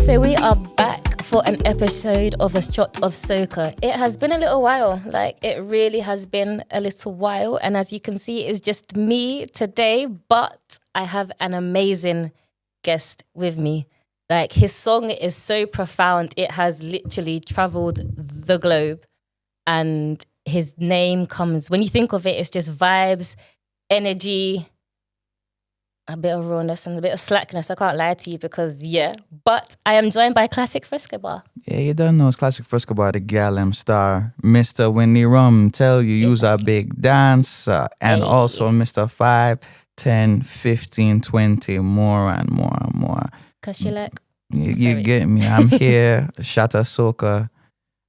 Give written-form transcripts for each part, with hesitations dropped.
So we are back for an episode of A Shot of Soca. It has been a little while, it really has been a little while. And as you can see, it's just me today, but I have an amazing guest with me. His song is so profound, it has literally traveled the globe. And his name comes, when you think of it, it's just vibes, energy, a bit of rawness and a bit of slackness. I can't lie to you because, But I am joined by Klassik Frescobar. Yeah, you don't know it's Klassik Frescobar, the Gallem star. Mr. Winnie Rum, tell you, use a big dancer. And also Mr. 5, 10, 15, 20, more and more and more. Because you You get me. I'm here. A Shot of Soca.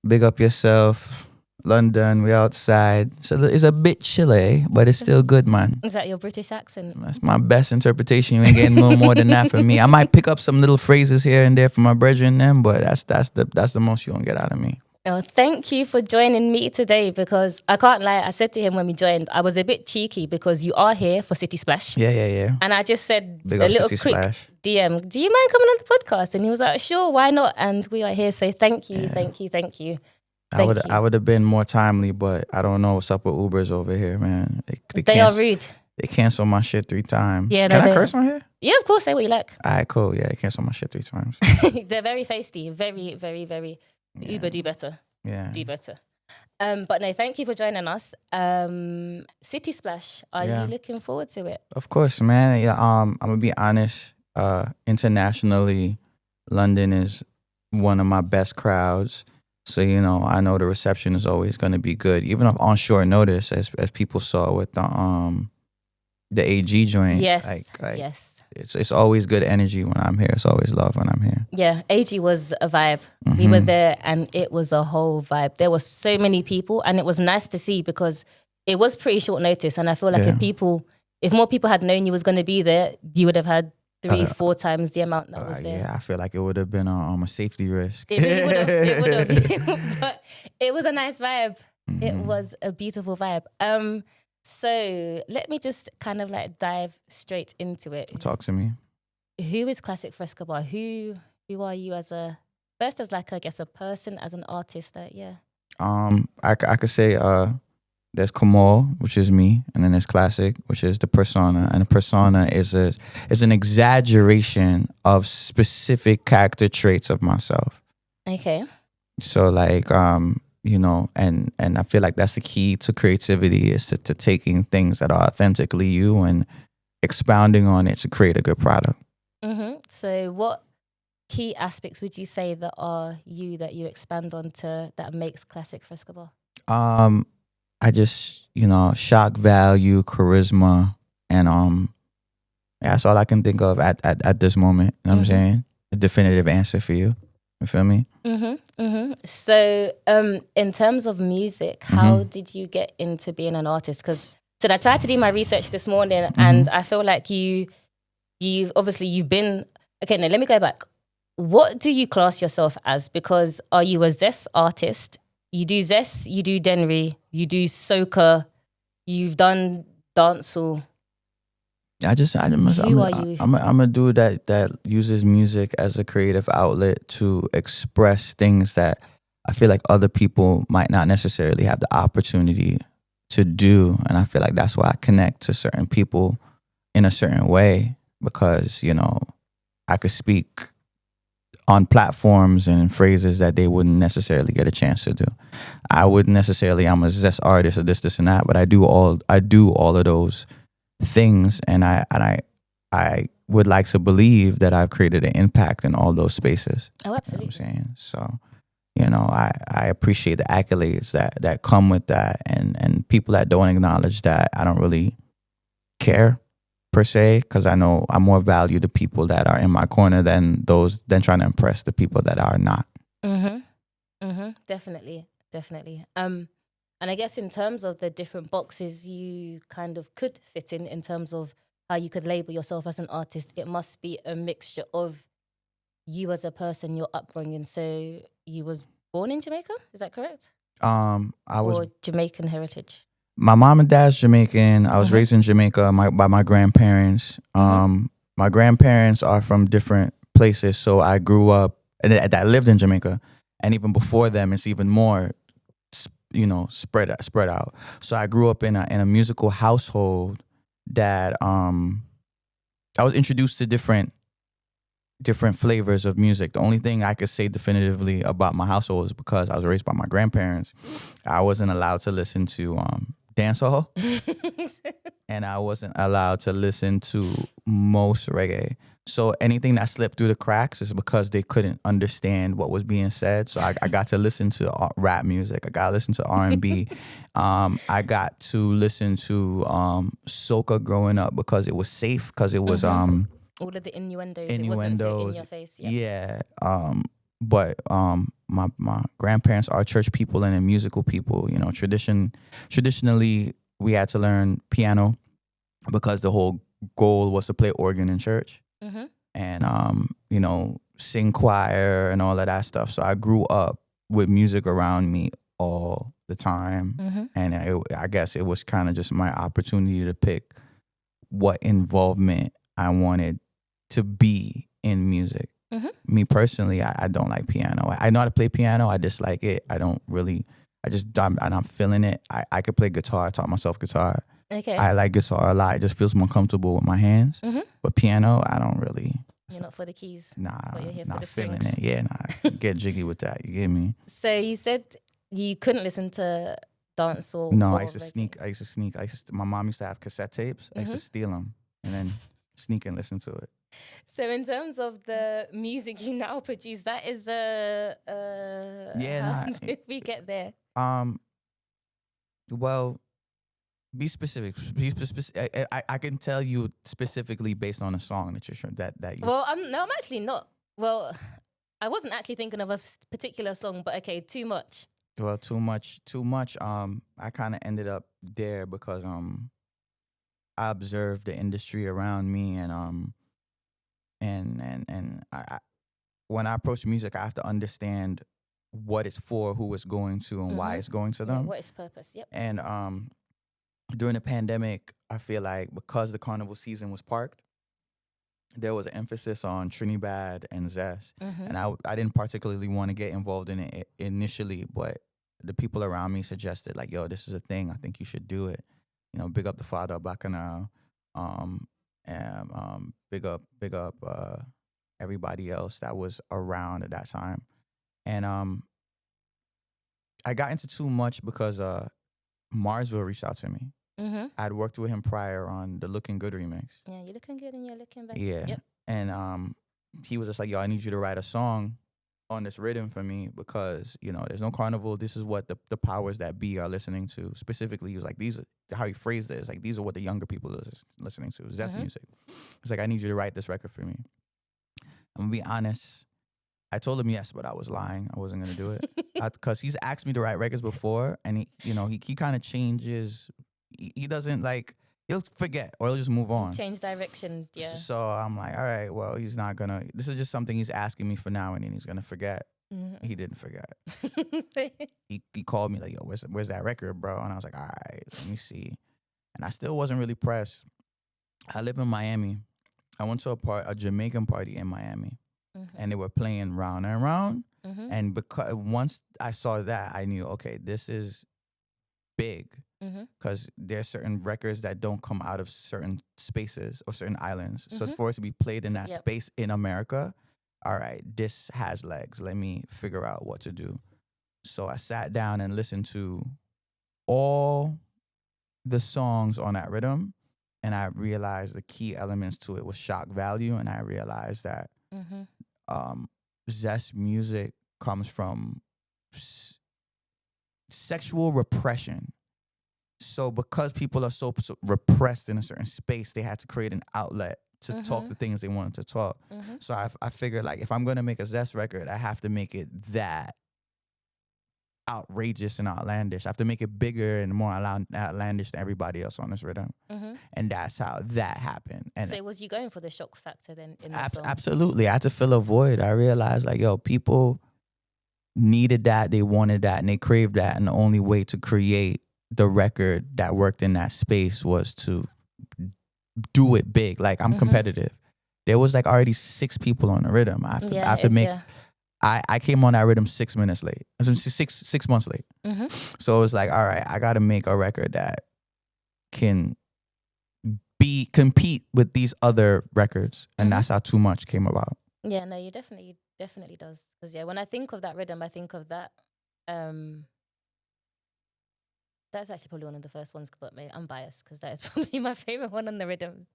Big up yourself. London, we outside. So it's a bit chilly, but it's still good, man. Is that your British accent? That's my best interpretation. You ain't getting no more than that from me. I might pick up some little phrases here and there from my brethren them, but that's the most you're gonna get out of me. Oh, thank you for joining me today because I can't lie, I said to him when we joined, I was a bit cheeky because you are here for City Splash. Yeah. And I just said Big a up little City quick Splash. DM, do you mind coming on the podcast? And he was like, sure, why not? And we are here, so thank you. I would have been more timely, but I don't know what's up with Ubers over here, man. They are rude. They cancel my shit 3 times. Yeah, Can I curse on here? Yeah, of course, say what you like. All right, cool. Yeah, they cancel my shit 3 times. They're very feisty, very, very, very. Yeah. Uber, do better. Yeah. Do better. But no, thank you for joining us. City Splash, are you looking forward to it? Of course, man. Yeah, I'm gonna be honest. Internationally, London is one of my best crowds. So, I know the reception is always going to be good. Even on short notice, as people saw with the AG joint. Yes, yes. It's always good energy when I'm here. It's always love when I'm here. Yeah, AG was a vibe. Mm-hmm. We were there and it was a whole vibe. There were so many people and it was nice to see because it was pretty short notice. And I feel like if more people had known you was going to be there, you would have had 3-4 times the amount that was there. Yeah, I feel like it would have been a safety risk. It really would have. It would have. But it was a nice vibe. Mm-hmm. It was a beautiful vibe. So let me just kind of dive straight into it. Talk to me. Who is Klassik Frescobar? Who are you as a person, as an artist? I could say there's Kamal, which is me, and then there's Klassik, which is the persona. And the persona is an exaggeration of specific character traits of myself. Okay. So and I feel like that's the key to creativity is to taking things that are authentically you and expounding on it to create a good product. Mm-hmm. So what key aspects would you say that are you that you expand on that makes Klassik Frescobar? I just, shock value, charisma, and that's all I can think of at this moment. You know what I'm saying? A definitive answer for you. You feel me? Mm-hmm. Mm-hmm. So, in terms of music, how did you get into being an artist? Because I tried to do my research this morning, and I feel like you've been. Okay, no, let me go back. What do you class yourself as? Because are you a Zess artist? You do Zess, you do Denry, you do Soca, you've done Dancehall. I'm a dude that uses music as a creative outlet to express things that I feel like other people might not necessarily have the opportunity to do. And I feel like that's why I connect to certain people in a certain way because, I could speak on platforms and phrases that they wouldn't necessarily get a chance to do. I wouldn't necessarily, I'm a Zess artist or this and that, but I do all of those things, and I would like to believe that I've created an impact in all those spaces. Oh, absolutely. You know what I'm saying? So, I appreciate the accolades that come with that, and people that don't acknowledge that, I don't really care per se, because I know I more value the people that are in my corner than trying to impress the people that are not. Definitely. And I guess in terms of the different boxes you kind of could fit in terms of how you could label yourself as an artist, it must be a mixture of you as a person, your upbringing. So you was born in Jamaica, is that correct? Or Jamaican heritage? My mom and dad's Jamaican. I was raised in Jamaica by my grandparents. My grandparents are from different places, so I grew up and that lived in Jamaica, and even before them, it's even more, spread out. So I grew up in a musical household that I was introduced to different flavors of music. The only thing I could say definitively about my household is because I was raised by my grandparents. I wasn't allowed to listen to dancehall, and I wasn't allowed to listen to most reggae. So anything that slipped through the cracks is because they couldn't understand what was being said. So I got to listen to rap music. I got to listen to R&B. I got to listen to soca growing up because it was safe, because it was all of the innuendos. It wasn't so in your face. Yeah. But my grandparents are church people and musical people. Traditionally we had to learn piano because the whole goal was to play organ in church. Mm-hmm. And sing choir and all of that stuff. So I grew up with music around me all the time. Mm-hmm. And I guess it was kind of just my opportunity to pick what involvement I wanted to be in music. Mm-hmm. Me personally, I don't like piano. I know how to play piano. I dislike it. I'm feeling it. I could play guitar. I taught myself guitar. Okay. I like guitar a lot. It just feels more comfortable with my hands. Mm-hmm. But piano, I don't really. You're not for the keys. Nah, you're here not for the feeling strings. it. Yeah, nah. Get jiggy with that. You get me? So you said you couldn't listen to dancehall. No, I used to sneak. My mom used to have cassette tapes. I used to steal them and then sneak and listen to it. So in terms of the music you now produce, that is how did we get there? Well, be specific. I can tell you specifically based on a song that you're that you. Well, I'm actually not. Well, I wasn't actually thinking of a particular song, but okay, too much. Well, too much. I kind of ended up there because I observed the industry around me, and I when I approach music, I have to understand what it's for, who it's going to, and why it's going to them. What its purpose? Yep. And during the pandemic, I feel like because the carnival season was parked, there was an emphasis on Trinidad and Zess. Mm-hmm. And I didn't particularly want to get involved in it initially, but the people around me suggested, like, yo, this is a thing. I think you should do it. Big up the father, Bacchanal. And big up everybody else that was around at that time. And I got into too much because Marsville reached out to me. Mm-hmm. I'd worked with him prior on the Looking Good remix. Yeah, you're looking good and you're looking back. Yeah. Yep. And he was just like, yo, I need you to write a song on this rhythm for me because, there's no carnival. This is what the powers that be are listening to. Specifically, he was like, these are, how he phrased it, is like, these are what the younger people are listening to. Zess music. He's like, I need you to write this record for me. I'm going to be honest. I told him yes, but I was lying. I wasn't going to do it. Because he's asked me to write records before, and he kind of changes. He doesn't he'll forget or he'll just move on. Change direction, yeah. So I'm like, all right, well, he's not going to. This is just something he's asking me for now, and then he's going to forget. Mm-hmm. He didn't forget. he called me like, yo, where's that record, bro? And I was like, all right, let me see. And I still wasn't really pressed. I live in Miami. I went to a Jamaican party in Miami. Mm-hmm. And they were playing Round and Round. Mm-hmm. And because once I saw that, I knew, okay, this is big. Because there are certain records that don't come out of certain spaces or certain islands. So for it to be played in that space in America, all right, this has legs. Let me figure out what to do. So I sat down and listened to all the songs on that rhythm. And I realized the key elements to it was shock value. And I realized that Zess music comes from sexual repression. So because people are so repressed in a certain space, they had to create an outlet to talk the things they wanted to talk. Mm-hmm. So I figured, like, if I'm going to make a Zess record, I have to make it that outrageous and outlandish. I have to make it bigger and more outlandish than everybody else on this rhythm. Mm-hmm. And that's how that happened. And so was you going for the shock factor then in the song? Absolutely. I had to fill a void. I realized, like, yo, people needed that, they wanted that, and they craved that. And the only way to create the record that worked in that space was to do it big. Like, I'm competitive. There was like already 6 people on the rhythm. I have to make I came on that rhythm 6 minutes late. 6 months late. So it was like, all right, I got to make a record that can compete with these other records, and that's how Too Much came about. Yeah, no, you definitely does. Because when I think of that rhythm, I think of that. That's actually probably one of the first ones, but I'm biased because that is probably my favorite one on the rhythm.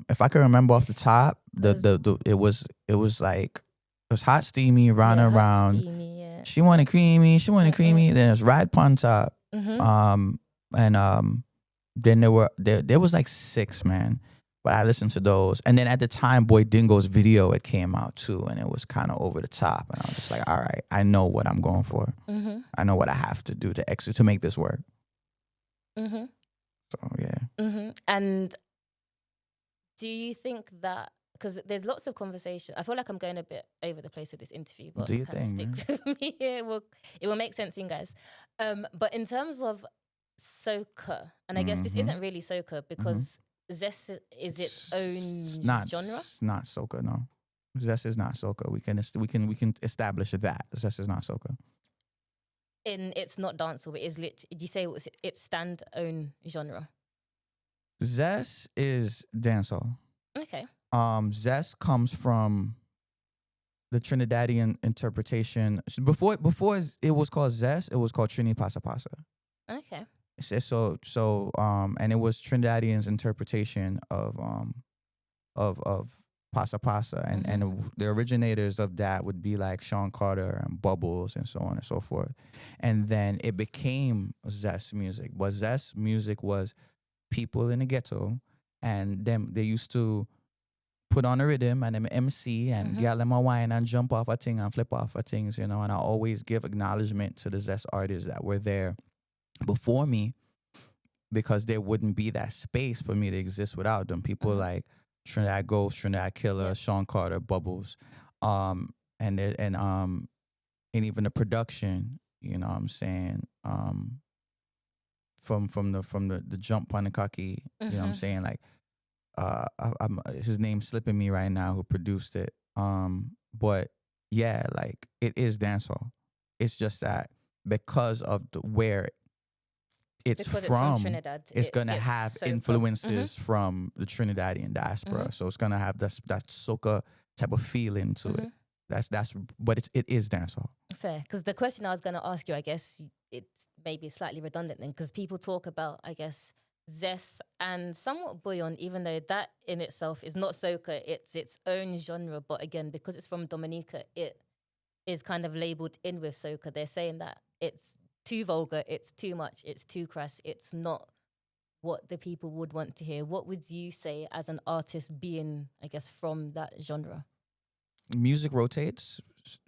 If I can remember off the top, it was like, it was Hot Steamy, Round and Round. Steamy, yeah. She wanted creamy, creamy. Then it was Ride Pon Top. And then there was like 6, man. But I listened to those. And then at the time, Boy Dingo's video, it came out too, and it was kind of over the top. And I was just like, all right, I know what I'm going for. I know what I have to do to make this work. So yeah. And do you think that, because there's lots of conversation, I feel like I'm going a bit over the place with this interview, but Do your kind of thing, stick with me here. It will make sense to you guys. But in terms of soca, and I guess this isn't really soca because Zess is its own genre. It's not soca, no. Zess is not soca. We can establish that Zess is not soca. It's not dancehall. It is did you say it was its stand-own genre? Zess is dancehall. Okay. Zess comes from the Trinidadian interpretation. Before it was called Zess, it was called Trini Pasa Pasa. Okay. So and it was Trinidadian's interpretation of Pasa Pasa, and the originators of that would be like Sean Carter and Bubbles and so on and so forth. And then it became Zess music. But Zess music was people in the ghetto, and they used to put on a rhythm and them MC and get them a wine and jump off a thing and flip off a things, and I always give acknowledgement to the Zess artists that were there before me, because there wouldn't be that space for me to exist without them. People like Trinidad Ghost, Trinidad Killer, Sean Carter, Bubbles, and even the production, you know what I'm saying, from the jump on the cocky, you know what I'm saying, like his name's slipping me right now, who produced it, but yeah, like it is dancehall. It's just that because of where it's from Trinidad, it's gonna have soca influences from the Trinidadian diaspora, so it's gonna have that soca type of feeling to it. But it is dancehall. Fair, because the question I was gonna ask you, I guess it's maybe slightly redundant then, because people talk about, I guess, Zess and somewhat Bouillon, even though that in itself is not soca, it's its own genre. But again, because it's from Dominica, it is kind of labeled in with soca. They're saying that it's too vulgar, it's too much, it's too crass, it's not what the people would want to hear. What would you say as an artist being, I guess, from that genre? Music rotates.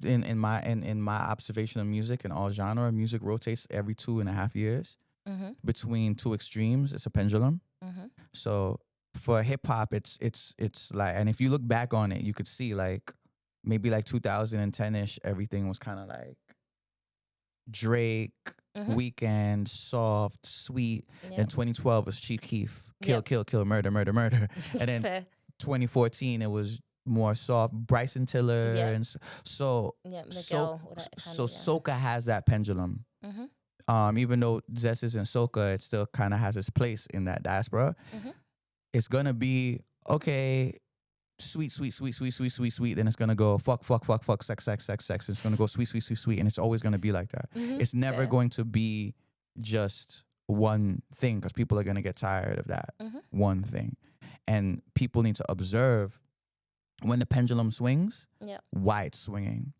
In my observation of music and all genre, music rotates every 2.5 years. Between two extremes, it's a pendulum. So for hip hop, it's like, and if you look back on it, you could see like maybe like 2010ish, everything was kind of like Drake, Weeknd, soft, sweet. And 2012 was Chief Keef, kill, murder. And then 2014 it was more soft, Bryson Tiller, and so Miguel, soca has that pendulum. Even though Zess isn't soca, it still kind of has its place in that diaspora. It's gonna be okay. Sweet. Then it's gonna go fuck, sex. It's gonna go sweet. And it's always gonna be like that. It's never going to be just one thing, because people are gonna get tired of that one thing. And people need to observe when the pendulum swings, why it's swinging.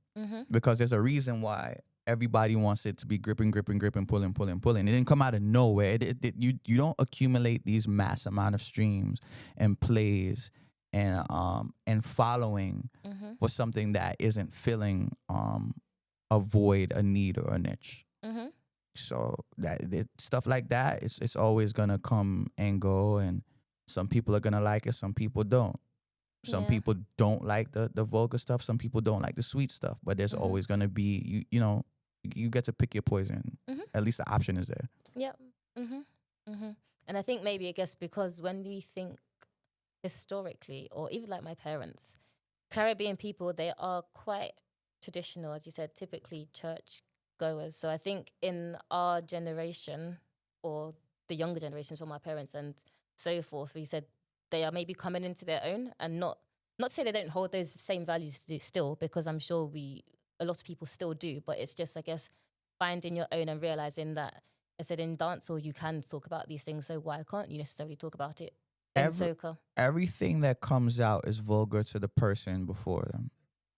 Because there's a reason why everybody wants it to be gripping, pulling. It didn't come out of nowhere. You don't accumulate these mass amount of streams and plays and following for something that isn't filling a void, a need, or a niche. So stuff like that, it's always gonna come and go, and some people are gonna like it, some people don't. Some people don't like the vulgar stuff, some people don't like the sweet stuff, but there's always gonna be, you get to pick your poison. At least the option is there. And I think maybe, I guess, because when we think historically, or even like my parents, Caribbean people, they are quite traditional, as you said, typically church goers. So I think in our generation, or the younger generations from our parents and so forth, we said they are maybe coming into their own, and not to say they don't hold those same values still, because I'm sure a lot of people still do, but it's just, I guess, finding your own and realizing that, I said, in dancehall you can talk about these things, so why can't you necessarily talk about it in Every, soca? everything that comes out is vulgar to the person before them.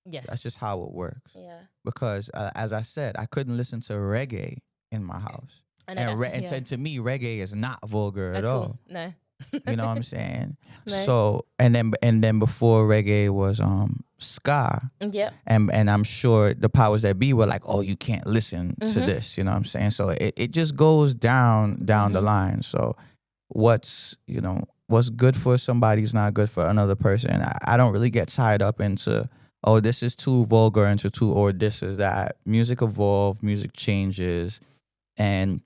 Yes. That's just how it works. Yeah. Because as I said, I couldn't listen to reggae in my house. And to me, reggae is not vulgar at all. No. You know what I'm saying? No. So and then before reggae was ska. Yep. And I'm sure the powers that be were like, oh, you can't listen to this. You know what I'm saying? So it just goes down the line. So what's good for somebody is not good for another person. I don't really get tied up into, oh, this is too vulgar, or this is that. Music evolves, music changes, and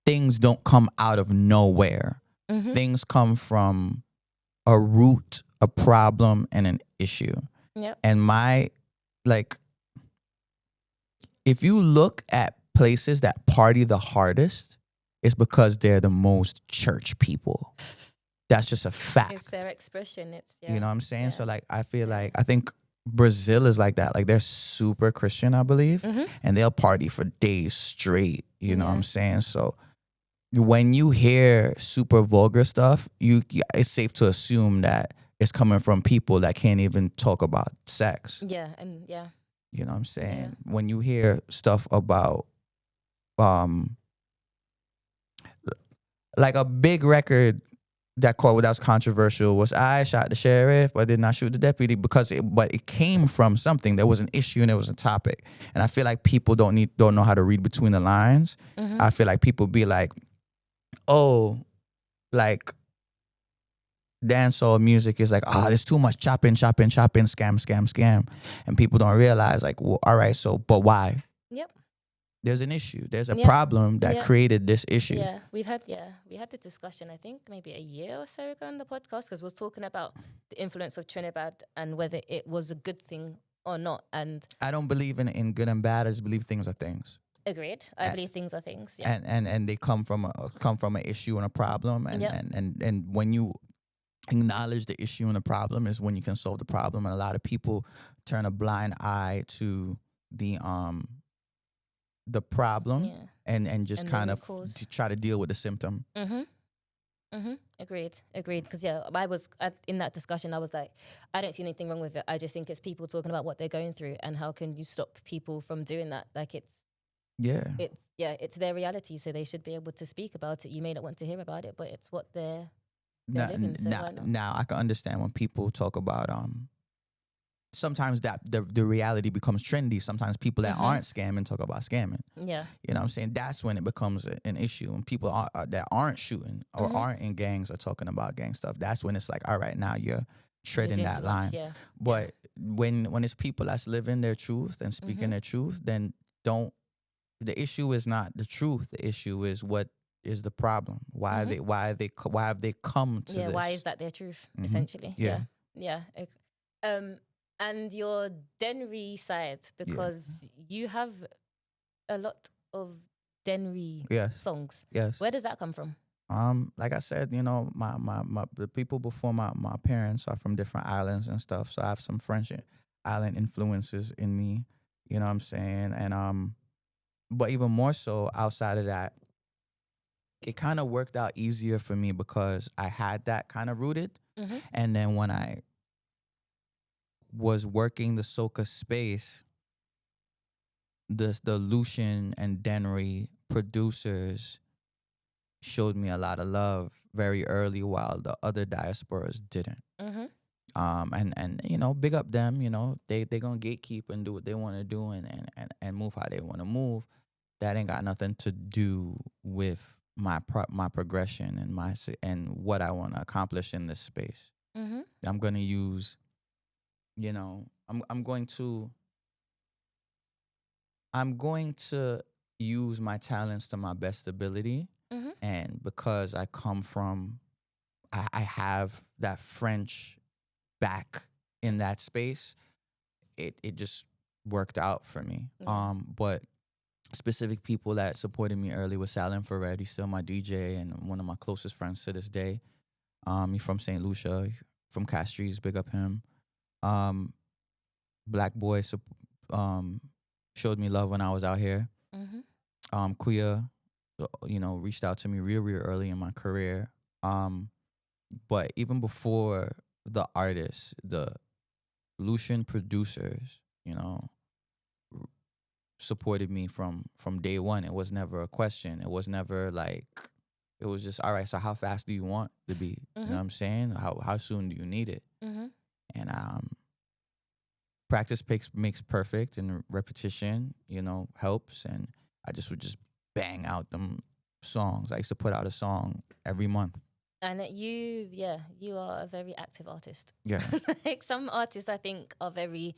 things don't come out of nowhere. Things come from a root, a problem, and an issue. Yep. And if you look at places that party the hardest, it's because they're the most church people. That's just a fact. It's their expression. It's You know what I'm saying? Yeah. So I think Brazil is like that. Like they're super Christian, I believe, and they'll party for days straight. You know what I'm saying? So when you hear super vulgar stuff, it's safe to assume that it's coming from people that can't even talk about sex. Yeah, and yeah. You know what I'm saying? Yeah. When you hear stuff about like a big record that was controversial was I shot the sheriff but did not shoot the deputy, but it came from something. There was an issue and there was a topic. And I feel like people don't know how to read between the lines. I feel like people be like, oh, like dancehall music is like, there's too much chopping, scam. And people don't realize, like, well, all right, so, but why? Yep. There's an issue. There's a problem that created this issue. Yeah, we had the discussion, I think, maybe a year or so ago on the podcast, because we was talking about the influence of Trinidad and whether it was a good thing or not. And I don't believe in good and bad. I just believe things are things. Agreed. I believe things are things. Yeah. And they come from an issue and a problem. And when you acknowledge the issue and the problem is when you can solve the problem. And a lot of people turn a blind eye to the problem and just kind of try to deal with the symptom. Agreed. Because I was in that discussion. I was like, I don't see anything wrong with it. I just think it's people talking about what they're going through, and how can you stop people from doing that? Like it's their reality, so they should be able to speak about it. You may not want to hear about it, but it's what they're living. So now I can understand when people talk about sometimes that the reality becomes trendy. Sometimes people that aren't scamming talk about scamming. Yeah. You know what I'm saying? That's when it becomes an issue. When people that aren't shooting or aren't in gangs are talking about gang stuff, that's when it's like, all right, now you're treading that line. Yeah. But when it's people that's living their truth and speaking their truth, then the issue is not the truth. The issue is what is the problem. Why have they come to this? Why is that their truth, essentially? Yeah. And your Denry side, because you have a lot of Denry songs. Yes. Where does that come from? Like I said, my the people before my parents are from different islands and stuff. So I have some French island influences in me. You know what I'm saying? And but even more so outside of that, it kind of worked out easier for me because I had that kind of rooted. And then when I was working the soca space, the Lucian and Denry producers showed me a lot of love very early, while the other diasporas didn't. And big up them. They gonna gatekeep and do what they want to do and move how they want to move. That ain't got nothing to do with my progression and what I want to accomplish in this space. I'm gonna use, I'm going to use my talents to my best ability, and because I come from, I have that French back in that space. It just worked out for me. Yeah. But specific people that supported me early was Sal Infrared. He's still my DJ and one of my closest friends to this day. He's from St. Lucia, from Castries, big up him. Black Boy showed me love when I was out here. Kuya, reached out to me real early in my career. But even before the artists, the Lucian producers, supported me from day one. It was never a question. It was never like, it was just, all right, so how fast do you want to be? You know what I'm saying? How soon do you need it? And practice makes perfect, and repetition, helps. And I just would just bang out them songs. I used to put out a song every month. And you are a very active artist. Yeah. Like some artists, I think, are very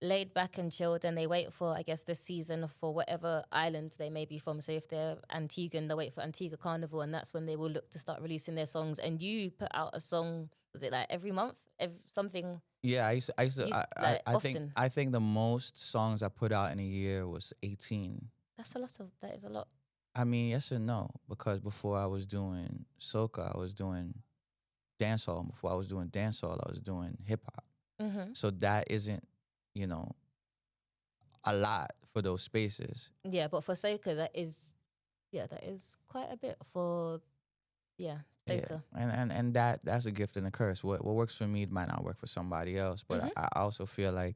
laid back and chilled, and they wait for, I guess, the season for whatever island they may be from. So if they're Antiguan, they'll wait for Antigua Carnival, and that's when they will look to start releasing their songs. And you put out a song, was it like every month? Something? Yeah, I used to often. I think the most songs I put out in a year was 18. That is a lot. I mean, yes and no, because before I was doing soca, I was doing dancehall. Before I was doing dancehall, I was doing hip hop. So that isn't, a lot for those spaces. Yeah, but for soca, that is quite a bit for, soca. Yeah. And that's a gift and a curse. What works for me might not work for somebody else. But I also feel like,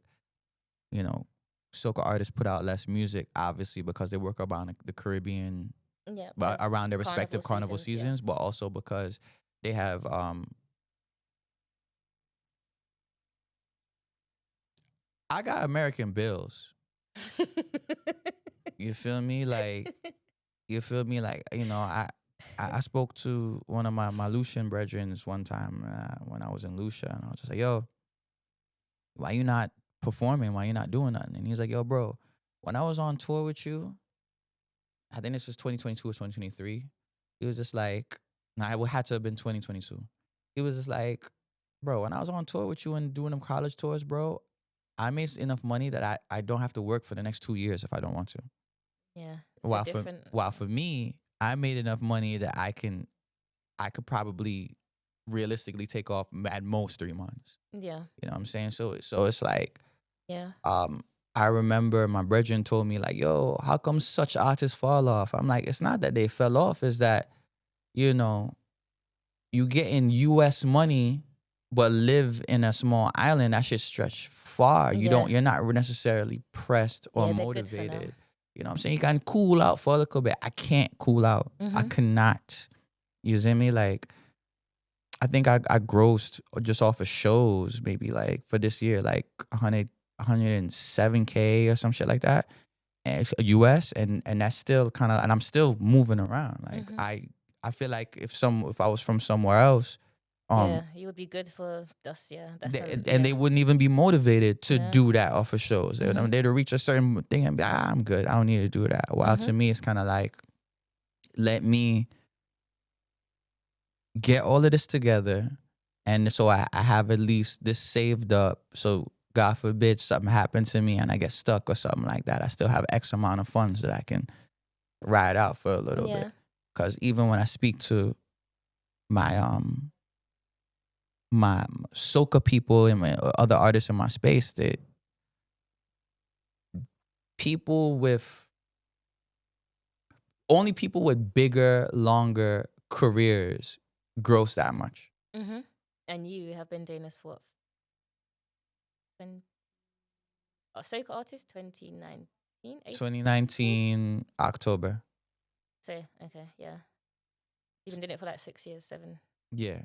soca artists put out less music, obviously, because they work around the Caribbean, but around their respective carnival seasons, but also because they have I got American bills. You feel me? Like, I spoke to one of my Lucian brethren one time when I was in Lucia, and I was just like, yo, why you not performing? Why you not doing nothing? And he's like, yo, bro, when I was on tour with you, I think this was 2022 or 2023, he was just like, it had to have been 2022. He was just like, bro, when I was on tour with you and doing them college tours, bro, I made enough money that I don't have to work for the next 2 years if I don't want to. Yeah. While for me, I made enough money that I could probably realistically take off at most 3 months. Yeah. You know what I'm saying? So it's like, yeah. I remember my brethren told me like, yo, how come such artists fall off? I'm like, it's not that they fell off, it's that, you get in US money but live in a small island, that shit stretch far. You're not necessarily pressed or motivated. You know what I'm saying? You can cool out for a little bit. I can't cool out. I cannot. You see me? Like, I think I grossed just off of shows, maybe like for this year, like 107K or some shit like that. And it's US, and that's still kind of, and I'm still moving around. Like I feel like if I was from somewhere else, you would be good for us. Yeah, they wouldn't even be motivated to do that off of shows. They'd reach a certain thing and be, I'm good. I don't need to do that. While to me, it's kind of like, let me get all of this together, and so I have at least this saved up. So God forbid something happened to me and I get stuck or something like that, I still have X amount of funds that I can ride out for a little bit. Because even when I speak to my my soca people and my other artists in my space, that only people with bigger, longer careers gross that much. And you have been doing this for what? Soca artist 2019? 2019 October. So okay, yeah. You've been doing it for like 6 years, 7. Yeah.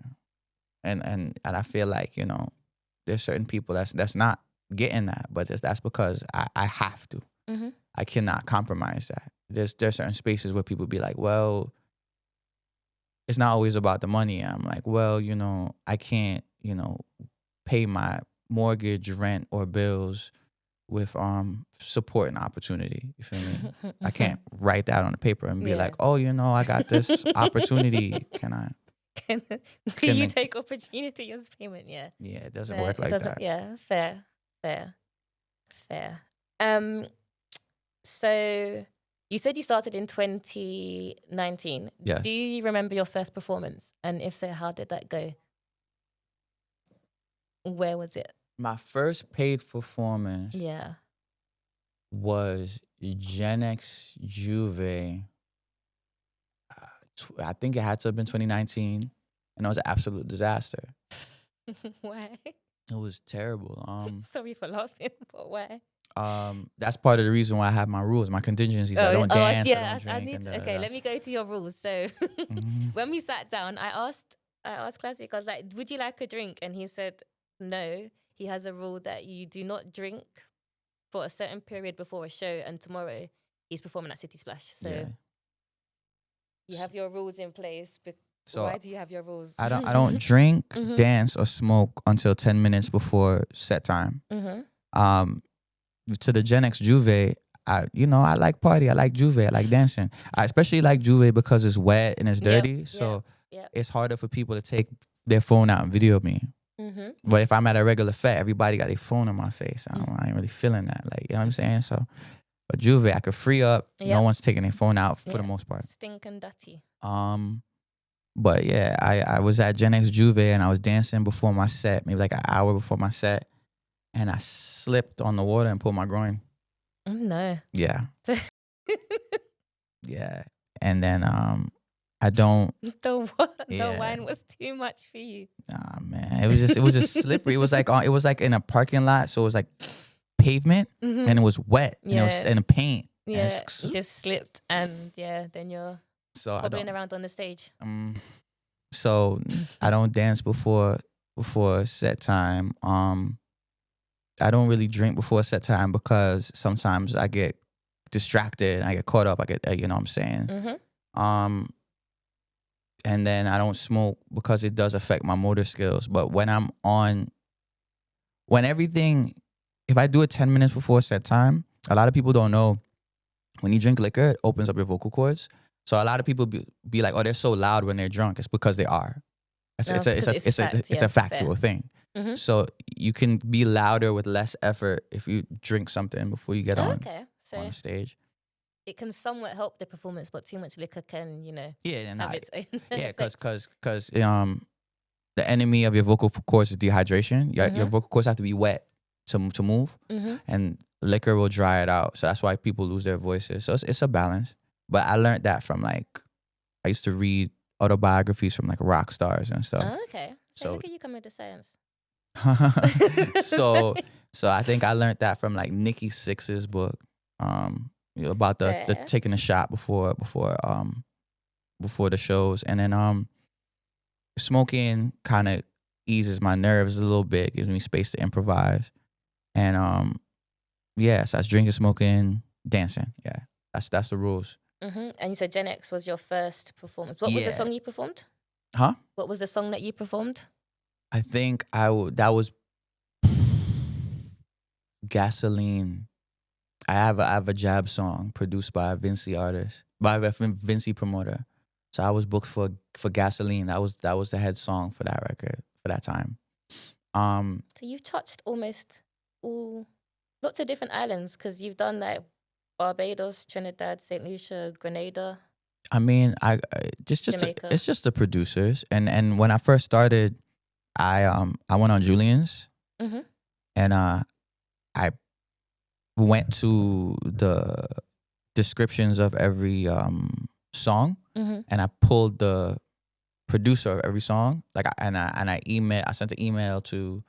And I feel like, there's certain people that's not getting that, but that's because I have to. I cannot compromise that. There's certain spaces where people be like, well, it's not always about the money. I'm like, well, I can't, pay my mortgage, rent, or bills with support and opportunity. You feel me? I can't write that on the paper and be like, oh, I got this opportunity. Can you take opportunity as payment? Yeah. Yeah, it doesn't work like that. Yeah, fair. Fair. So you said you started in 2019. Yes. Do you remember your first performance? And if so, how did that go? Where was it? My first paid performance Yeah. was Gen X Juve. I think it had to have been 2019, and it was an absolute disaster. Why? It was terrible. Sorry for laughing, but why? That's part of the reason why I have my rules, my contingencies. I don't dance, I don't drink. Okay, let me go to your rules. So when we sat down, I asked Klassik, I was like, would you like a drink? And he said no. He has a rule that you do not drink for a certain period before a show, and tomorrow he's performing at City Splash. So you have your rules in place. So why do you have your rules? I don't drink, dance, or smoke until 10 minutes before set time. To the Gen X Juve, I like party, I like Juve, I like dancing. I especially like Juve because it's wet and it's dirty, so it's harder for people to take their phone out and video me. But if I'm at a regular fete, everybody got their phone in my face. I ain't really feeling that, like, you know what I'm saying? So, but Juve, I could free up. No one's taking their phone out for the most part. Stinking dirty. But yeah, I was at Gen X Juve and I was dancing before my set, maybe like an hour before my set. And I slipped on the water and pulled my groin. No. Yeah. Yeah. And then I don't. The wine was too much for you. Nah, man. It was just slippery. It was like in a parking lot, so it was like pavement and it was wet. And it was in the paint. Yeah. You just slipped and then you're hobbling around on the stage. So I don't dance before set time. I don't really drink before set time because sometimes I get distracted. I get caught up. I get, you know what I'm saying? And then I don't smoke because it does affect my motor skills. But if I do it 10 minutes before set time, a lot of people don't know when you drink liquor, it opens up your vocal cords. So a lot of people be like, oh, they're so loud when they're drunk. It's because they are. It's a factual thing. So you can be louder with less effort if you drink something before you get on stage. It can somewhat help the performance, but too much liquor can, have its own because the enemy of your vocal cords is dehydration. Your vocal cords have to be wet to move, and liquor will dry it out. So that's why people lose their voices. So it's a balance. But I learned that from I used to read autobiographies from rock stars and stuff. Oh, okay. So look at you coming to science. So I think I learned that from Nikki Sixx's book, about the taking a shot before the shows, and then smoking kind of eases my nerves a little bit, gives me space to improvise, and so I was drinking, smoking, dancing. Yeah, that's the rules. And you said Gen X was your first performance. What was the song you performed? Huh? What was the song that you performed? I think that was Gasoline. I have a jab song produced by a Vinci artist, by a Vinci promoter. So I was booked for Gasoline. That was the head song for that record for that time. So you've touched almost lots of different islands because you've done Barbados, Trinidad, St. Lucia, Grenada. I mean, Jamaica. It's just the producers, and when I first started, I went on Julian's, and I went to the descriptions of every song, and I pulled the producer of every song, I sent an email to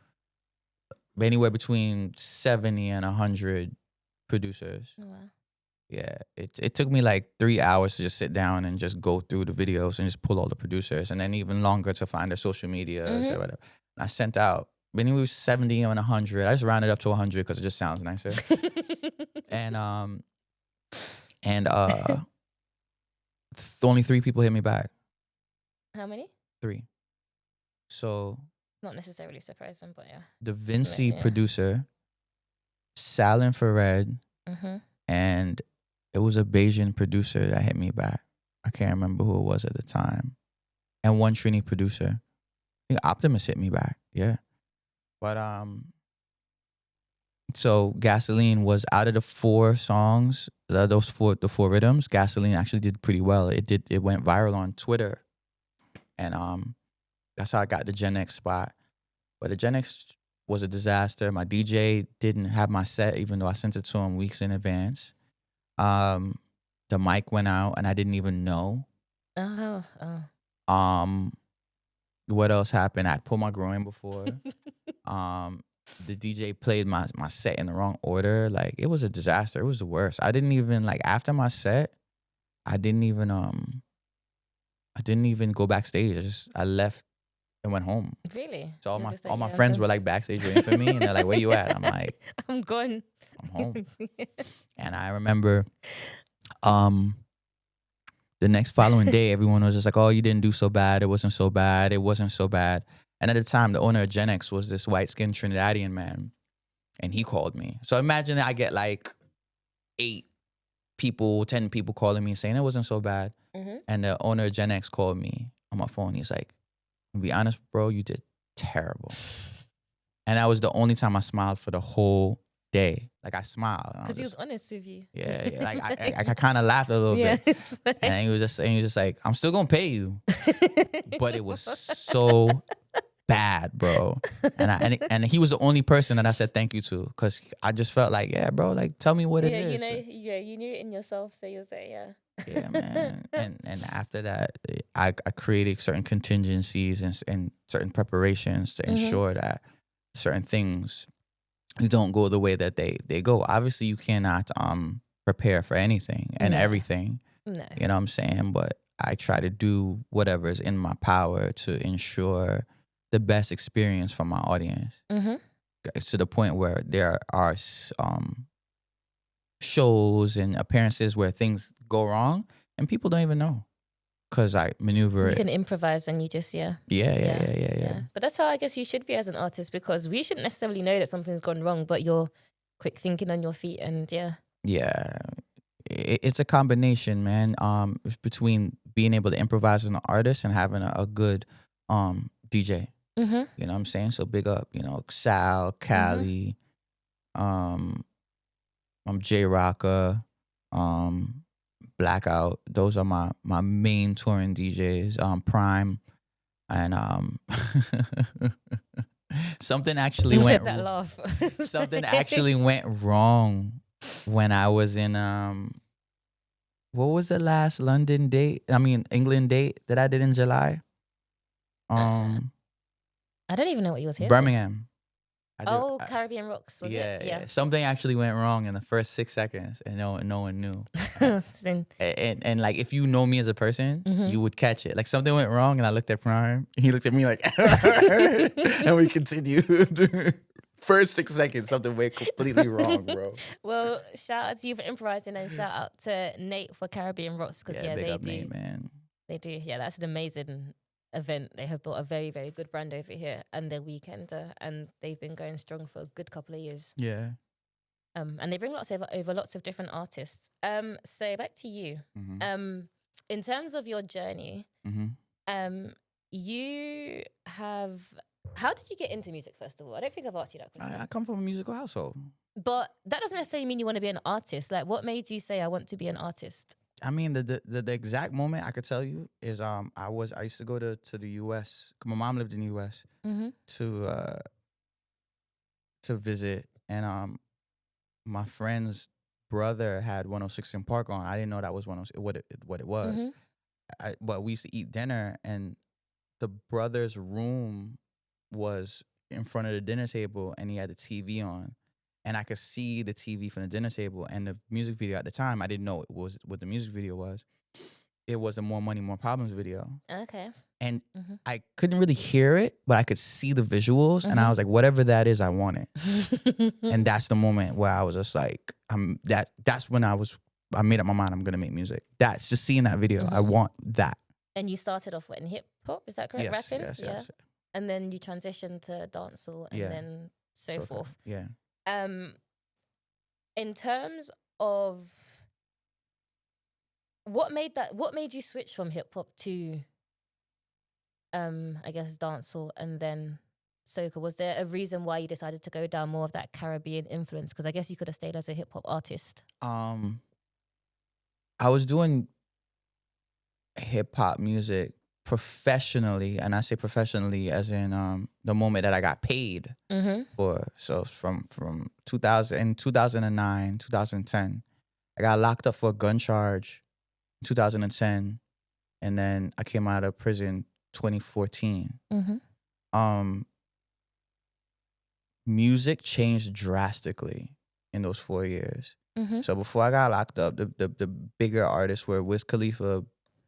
anywhere between 70 and 100 producers. Oh, wow. Yeah, it took me 3 hours to just sit down and just go through the videos and just pull all the producers, and then even longer to find their social medias or whatever. And I sent out anywhere 70 and 100. I just rounded up to 100 because it just sounds nicer. and only 3 people hit me back. How many? 3. So not necessarily surprising, but yeah. The Vinci producer, Sal Infrared, and it was a Bayesian producer that hit me back. I can't remember who it was at the time. And one Trini producer. I think Optimus hit me back. Yeah. But So Gasoline was out of the 4 songs, the four rhythms. Gasoline actually did pretty well. It went viral on Twitter, and that's how I got the Gen X spot. But the Gen X was a disaster. My DJ didn't have my set, even though I sent it to him weeks in advance. The mic went out, and I didn't even know. What else happened? I'd pulled my groin before. The DJ played my set in the wrong order. Like, it was a disaster. It was the worst. I didn't even, like, after my set, I didn't even go backstage. I left and went home. Really? So all my friends were like backstage waiting for me, and they're like, "Where you at?" I'm like, "I'm gone. I'm home." And I remember, the next following day, everyone was just like, "Oh, you didn't do so bad. It wasn't so bad. It wasn't so bad." And at the time, the owner of Gen X was this white-skinned Trinidadian man, and he called me. So imagine that I get like 10 people calling me saying it wasn't so bad. Mm-hmm. And the owner of Gen X called me on my phone. He's like, "To be honest, bro, you did terrible." And that was the only time I smiled for the whole day. Like, I smiled because he was honest with you. Yeah. Like, I kind of laughed a little bit, and he was just like, "I'm still gonna pay you," but it was so bad, bro. And he was the only person that I said thank you to, because I just felt like, yeah, bro, like, tell me what it is. You knew it in yourself, so you'll say, yeah. Yeah, man. And after that, I created certain contingencies and certain preparations to ensure that certain things don't go the way that they go. Obviously, you cannot prepare for anything and everything. No. You know what I'm saying? But I try to do whatever is in my power to ensure the best experience for my audience. Mm-hmm. To the point where there are shows and appearances where things go wrong and people don't even know, because I maneuver. You can improvise and you just Yeah. But that's how I guess you should be as an artist, because we shouldn't necessarily know that something's gone wrong, but you're quick thinking on your feet, and it's a combination, man, between being able to improvise as an artist and having a good DJ. Mm-hmm. You know what I'm saying? So big up, Sal, Cali, J Rocka, Blackout. Those are my main touring DJs. Prime, and something actually went. That laugh. Something actually went wrong when I was in what was the last England date that I did in July? I don't even know what you was here. Birmingham. Caribbean Rocks, was it? Yeah. Something actually went wrong in the first 6 seconds, and no one knew. and like, if you know me as a person, you would catch it. Like, something went wrong, and I looked at Prime. He looked at me like, and we continued. First 6 seconds, something went completely wrong, bro. Well, shout out to you for improvising, and shout out to Nate for Caribbean Rocks, because big they up do. Nate, man. They do. Yeah, that's an amazing event. They have built a very, very good brand over here, and their weekender, and they've been going strong for a good couple of years. Yeah. And they bring over lots of different artists. So back to you. Mm-hmm. In terms of your journey, you have. How did you get into music, first of all? I don't think I've asked you that question. I come from a musical household. But that doesn't necessarily mean you want to be an artist. Like, what made you say, I want to be an artist? I mean, the exact moment I could tell you is I used to go to the U.S. My mom lived in the U.S. To visit, and my friend's brother had 106 in Park on. I didn't know that was what it was. But we used to eat dinner, and the brother's room was in front of the dinner table, and he had the TV on, and I could see the TV from the dinner table. And the music video at the time, I didn't know it was what the music video was. It was a More Money, More Problems video. Okay. And I couldn't really hear it, but I could see the visuals, and I was like, whatever that is, I want it. And that's the moment where I was just like, that's when I made up my mind, I'm gonna make music. That's just seeing that video. I want that. And you started off in hip hop, is that correct? Rapping? Yes. And then you transitioned to dancehall, and then so forth. Yeah. In terms of what made you switch from hip hop to I guess dancehall, and then soca? Was there a reason why you decided to go down more of that Caribbean influence? Because I guess you could have stayed as a hip hop artist. I was doing hip hop music professionally, and I say professionally as in the moment that I got paid for. So from 2009, 2010, I got locked up for a gun charge in 2010, and then I came out of prison 2014. Music changed drastically in those 4 years. So before I got locked up, the bigger artists were Wiz Khalifa,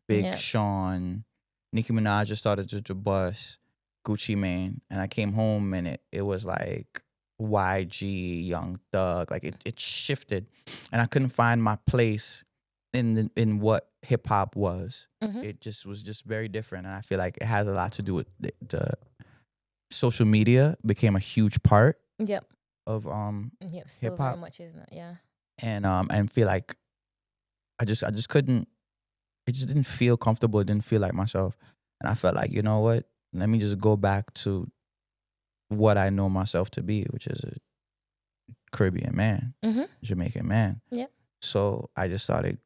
Big Sean, Nicki Minaj just started to bust, Gucci Mane, and I came home and it was like YG, Young Thug, like it shifted, and I couldn't find my place in what hip hop was. It just was just very different, and I feel like it has a lot to do with the social media became a huge part. Of still hip hop, very much, isn't it? Yeah. And feel like I just couldn't. It just didn't feel comfortable. It didn't feel like myself. And I felt like, you know what? Let me just go back to what I know myself to be, which is a Caribbean man, Jamaican man. So I just started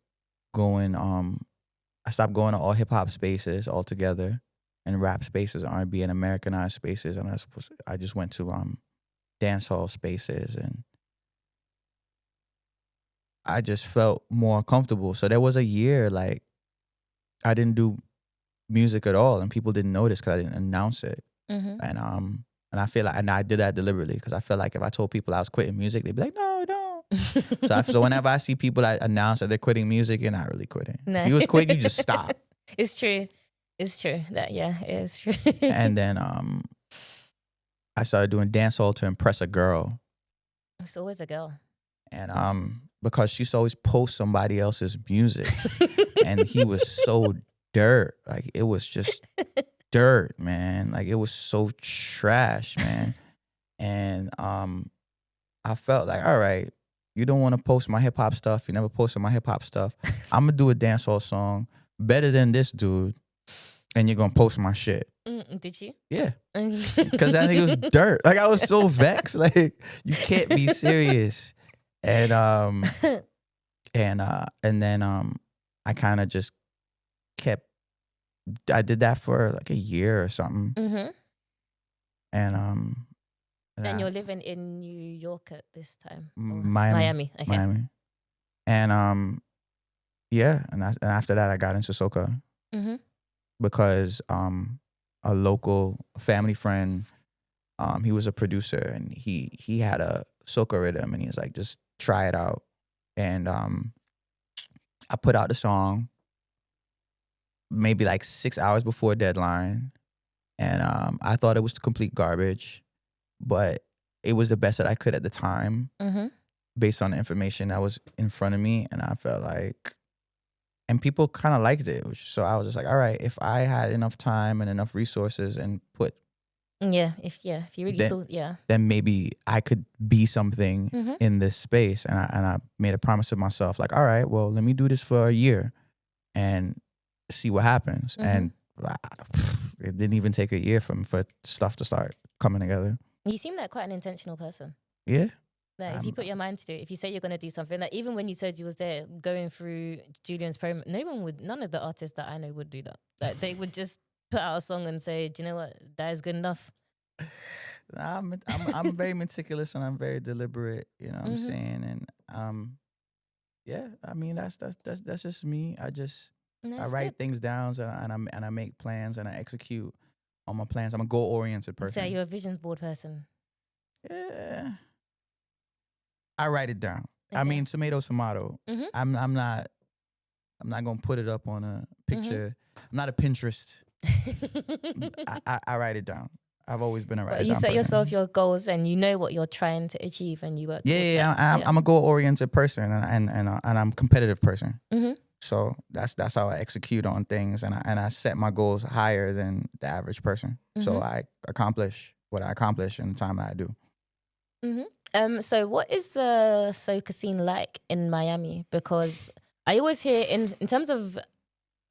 going, I stopped going to all hip hop spaces altogether and rap spaces, R&B and Americanized spaces. And I just went to dancehall spaces, and I just felt more comfortable. So there was a year like I didn't do music at all, and people didn't notice because I didn't announce it. And I feel like, and I did that deliberately because I feel like if I told people I was quitting music, they'd be like, no, don't. So whenever I see people that announce that they're quitting music, you're not really quitting. No. If you was quitting, you just stop. It's true. It's true. That it is true. And then I started doing dancehall to impress a girl. It's always a girl. And because she used to always post somebody else's music. And he was so dirt. Like, it was just dirt, man. Like, it was so trash, man. And I felt like, all right, you don't want to post my hip hop stuff. You never posted my hip hop stuff. I'm going to do a dancehall song better than this dude. And you're going to post my shit. Did you? Yeah. Because I think it was dirt. Like, I was so vexed. Like, you can't be serious. And then I kind of just I did that for like a year or something. And you're living in New York at this time? Miami. Okay. Miami. And yeah, and after that I got into soca. Because a local family friend, he was a producer, and he had a soca rhythm, and he was like, just try it out. And I put out the song maybe like 6 hours before deadline, and I thought it was complete garbage, but it was the best that I could at the time, based on the information that was in front of me. And I felt like, and people kind of liked it, so I was just like, all right, if I had enough time and enough resources and put if you really thought, then maybe I could be something in this space. And I made a promise to myself, like, all right, well, let me do this for a year and see what happens. And it didn't even take a year for stuff to start coming together. You seem like quite an intentional person. Yeah. Like, if you put your mind to it, if you say you're going to do something, like even when you said you was there going through Julian's promo, none of the artists that I know would do that. Like, they would just put out a song and say, do you know what, that is good enough. I'm very meticulous, and I'm very deliberate, you know what I'm saying? And yeah, I mean, that's just me. I write things down, and I make plans, and I execute on my plans. I'm a goal-oriented person. So you're a visions board person? Yeah. I write it down. Okay. I mean, tomato. I'm not gonna put it up on a picture. I'm not a Pinterest. I write it down. I've always been a writer. You set yourself your goals, and you know what you're trying to achieve, and you work. I'm a goal-oriented person, and I'm a competitive person. So that's how I execute on things, and I set my goals higher than the average person. So I accomplish what I accomplish in the time that I do. So what is the soca scene like in Miami? Because I always hear, in terms of,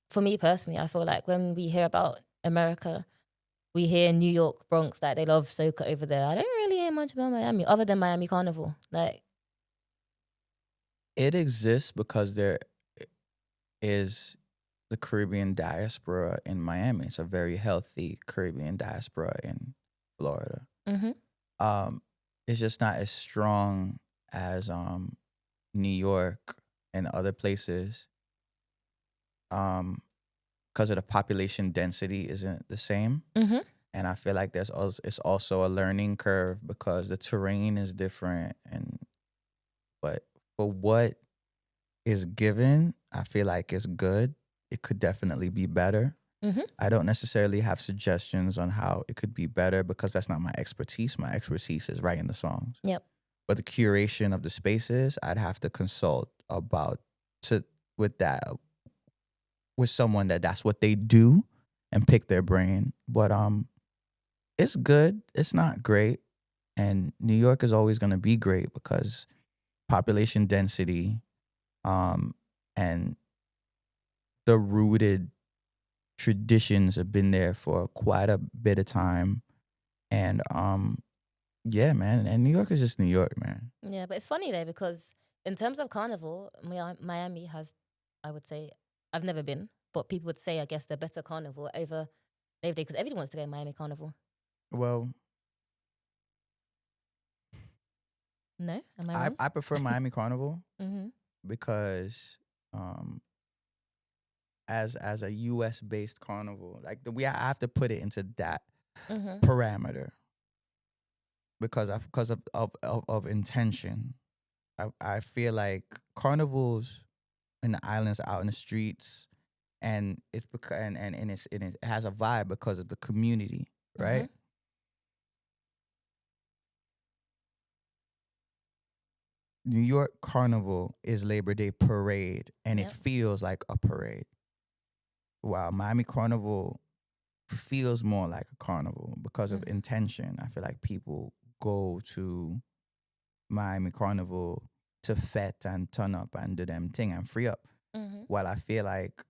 for me personally, I feel like when we hear about America, we hear New York, Bronx, like they love soca over there. I don't really hear much about Miami other than Miami Carnival. Like, It exists because there is the Caribbean diaspora in Miami. It's a very healthy Caribbean diaspora in Florida. It's just not as strong as New York and other places. Because of the population density isn't the same. And I feel like it's also a learning curve because the terrain is different. But for what is given, I feel like it's good. It could definitely be better. I don't necessarily have suggestions on how it could be better because that's not my expertise. My expertise is writing the songs. Yep. But the curation of the spaces, I'd have to consult with someone that's what they do and pick their brain. But it's good. It's not great. And New York is always going to be great because population density and the rooted traditions have been there for quite a bit of time. And yeah, man. And New York is just New York, man. Yeah, but it's funny though because in terms of carnival, Miami has, I would say, I've never been, but people would say, I guess, the better carnival over Labor Day because everyone wants to go to Miami Carnival. Well, no, am I wrong? I prefer Miami Carnival because as a US based carnival, like we have to put it into that parameter because of intention. I feel like carnivals in the islands are out in the streets and it's because and it has a vibe because of the community, right? New York Carnival is Labor Day parade and it feels like a parade. While Miami Carnival feels more like a carnival because of intention. I feel like people go to Miami Carnival to fet and turn up and do them thing and free up. While I feel like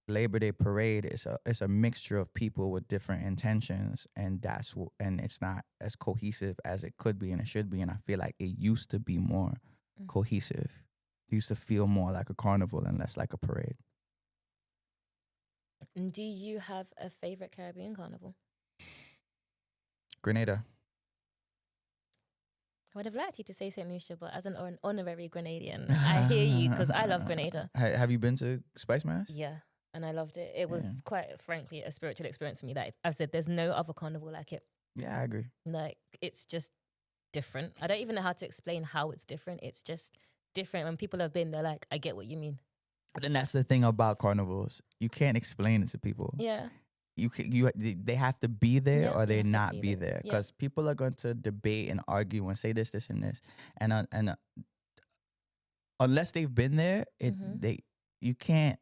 Labor Day parade is a mixture of people with different intentions, and and it's not as cohesive as it could be and it should be. And I feel like it used to be more cohesive. It used to feel more like a carnival and less like a parade. Do you have a favorite Caribbean carnival? Grenada. I would have liked you to say St. Lucia, but as an honorary Grenadian, I hear you because I love Grenada. Have you been to Spice Mass? Yeah, and I loved it. It was quite frankly a spiritual experience for me. Like I've said, there's no other carnival like it. Yeah, I agree. Like it's just different. I don't even know how to explain how it's different. It's just different. When people have been, they're like, I get what you mean. Then that's the thing about carnivals. You can't explain it to people. Yeah. They have to be there or they not be there because people are going to debate and argue and say this, and this, and unless they've been there, you can't.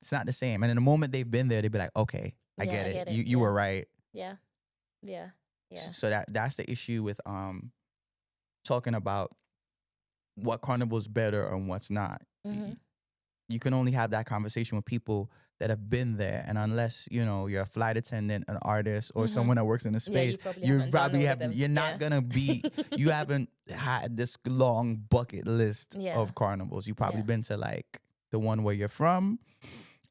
It's not the same. And in the moment they've been there, they'd be like, okay, I get it. You were right. Yeah. So that's the issue with talking about what carnival's better and what's not. You can only have that conversation with people that have been there, and unless you're a flight attendant, an artist, or someone that works in the space, you you're not gonna be. You haven't had this long bucket list of carnivals. You've probably been to like the one where you're from,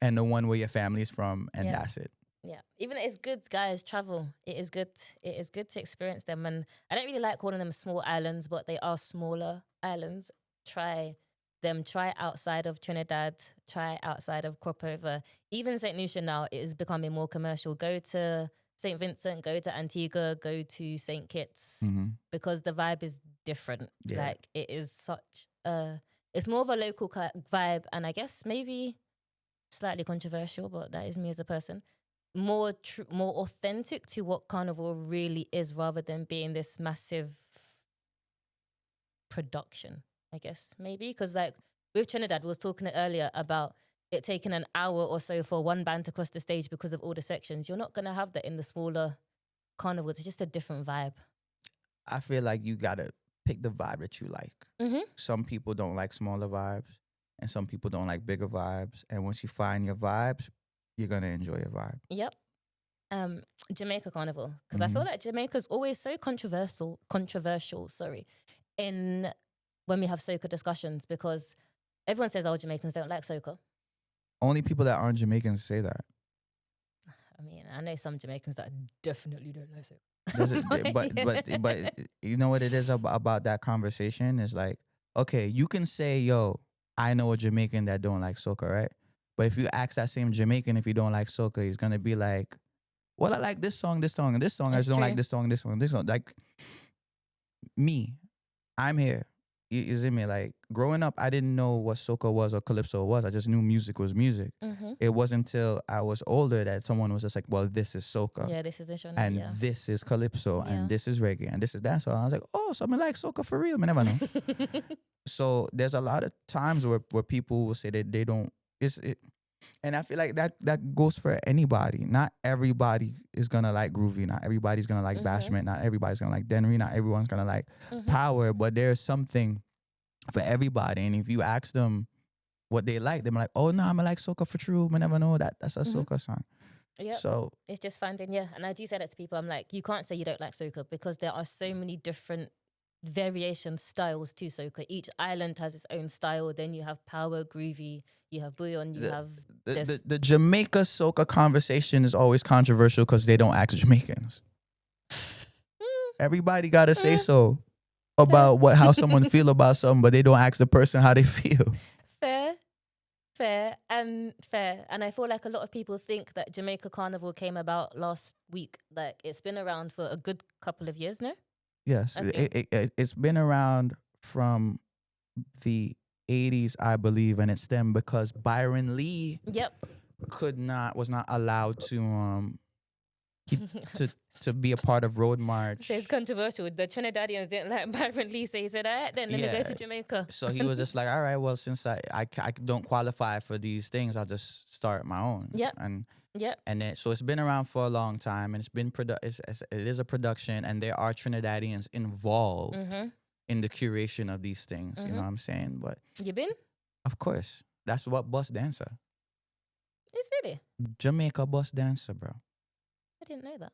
and the one where your family's from, and that's it. Yeah, even it's good, guys. Travel. It is good. It is good to experience them, and I don't really like calling them small islands, but they are smaller islands. Try them. Try outside of Trinidad. Try outside of Cropover. Even St. Lucia now it is becoming more commercial. Go to St. Vincent. Go to Antigua. Go to St. Kitts because the vibe is different. Yeah. Like it is such a. It's more of a local vibe, and I guess maybe slightly controversial, but that is me as a person. More authentic to what carnival really is, rather than being this massive production. I guess maybe because like with Trinidad, we was talking earlier about it taking an hour or so for one band to cross the stage because of all the sections. You're not gonna have that in the smaller carnivals. It's just a different vibe. I feel like you gotta pick the vibe that you like. Some people don't like smaller vibes, and some people don't like bigger vibes. And once you find your vibes, you're gonna enjoy your vibe. Yep. Jamaica Carnival, because I feel like Jamaica's always so controversial. Sorry, in when we have soca discussions, because everyone says, "Oh, Jamaicans don't like soca." Only people that aren't Jamaicans say that. I mean, I know some Jamaicans that definitely don't like soca. But you know what it is about that conversation is like, okay, you can say, yo, I know a Jamaican that don't like soca, right? But if you ask that same Jamaican if you don't like soca, he's gonna be like, well, I like this song, and this song. I just don't like this song, this song, this song. Like me, I'm here. You see me? Like growing up, I didn't know what soca was or calypso was. I just knew music was music. It wasn't until I was older that someone was just like, well, this is soca. Yeah, this is the genre. And this is calypso, and this is reggae, and this is dancehall. And I was like, oh, so I like soca for real. I never know. So there's a lot of times where people will say that they don't. And I feel like that goes for anybody. Not everybody is gonna like groovy. Not everybody's gonna like bashment. Not everybody's gonna like Denry. Not everyone's gonna like power. But there's something for everybody. And if you ask them what they like, they're like, oh no, I'm like soca for true. I never know that's a soca song. Yep. So it's just finding, and I do say that to people. I'm like, you can't say you don't like soca because there are so many different variation styles to soca. Each island has its own style. Then you have power, groovy, you have bouillon, you have the Jamaica soca conversation is always controversial because they don't ask Jamaicans. Everybody gotta say so about how someone feel about something, but they don't ask the person how they feel. Fair. And I feel like a lot of people think that Jamaica Carnival came about last week. Like it's been around for a good couple of years now. Yes, okay. It's been around from the 80s, I believe, and it stemmed because Byron Lee was not allowed to be a part of Road March. So it's controversial. The Trinidadians didn't like Byron Lee, so he said, all right, then let me go to Jamaica. So he was just like, all right, well, since I don't qualify for these things, I'll just start my own. And then, so it's been around for a long time, and it's been it is a production, and there are Trinidadians involved in the curation of these things. You know what I'm saying? But you been? Of course, that's what bus dancer. It's really Jamaica bus dancer, bro. I didn't know that.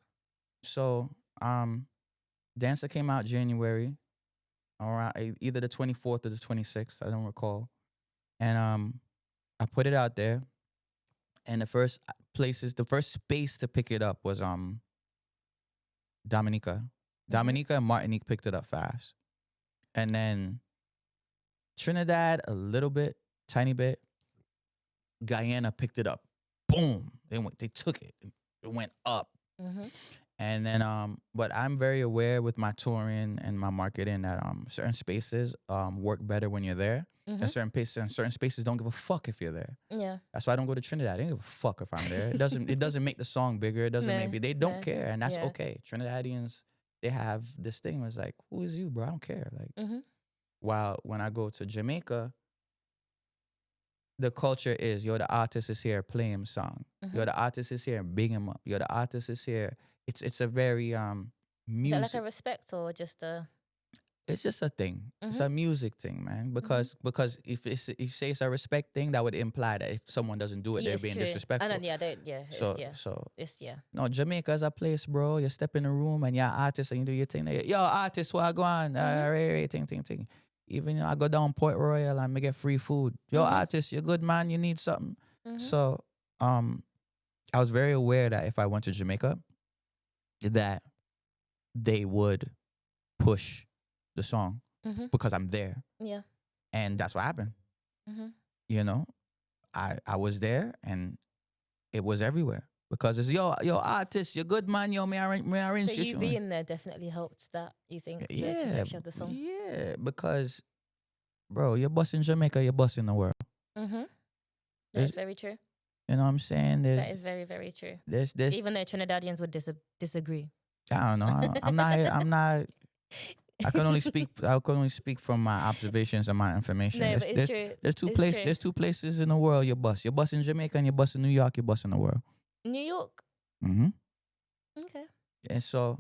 So, Dansa came out January, around either the 24th or the 26th. I don't recall. And I put it out there, and the first space to pick it up was Dominica. Dominica and Martinique picked it up fast, and then Trinidad a little bit, tiny bit. Guyana picked it up. Boom! They took it. It went up. And then but I'm very aware with my touring and my marketing that certain spaces work better when you're there. And certain spaces don't give a fuck if you're there. Yeah. That's why I don't go to Trinidad. They don't give a fuck if I'm there. It doesn't make the song bigger. It doesn't they don't care, and that's okay. Trinidadians, they have this thing where it's like, who is you, bro? I don't care. Like while when I go to Jamaica, the culture is, yo, the artist is here, play him song. Yo, the artist is here, big him up. Yo, the artist is here. It's a very music. Is that like a respect or just a? It's just a thing. It's a music thing, man. Because if you say it's a respect thing, that would imply that if someone doesn't do it, they're being disrespectful. No, Jamaica is a place, bro. You step in a room and you're an artist and you do your thing. Yo, artist, what I go on? Ting. Even I go down Port Royal and me get free food. Yo, artist, you're good, man. You need something. So, I was very aware that if I went to Jamaica, that they would push the song because I'm there. Yeah. And that's what happened. You know, I was there and it was everywhere because it's yo artist, you're good, man. Yo, me arrange. So you being there definitely helped that, you think? The trajectory of the song. Yeah, because bro, you're busting Jamaica, you're busting the world. That's very true. You know what I'm saying? That is very, very true. There's even though Trinidadians would disagree. I don't know. I'm not. I can only speak from my observations and my information. No, but it's true. There's two places in the world you bust. You bust in Jamaica and you bust in New York. You bust in the world. New York. Okay. And so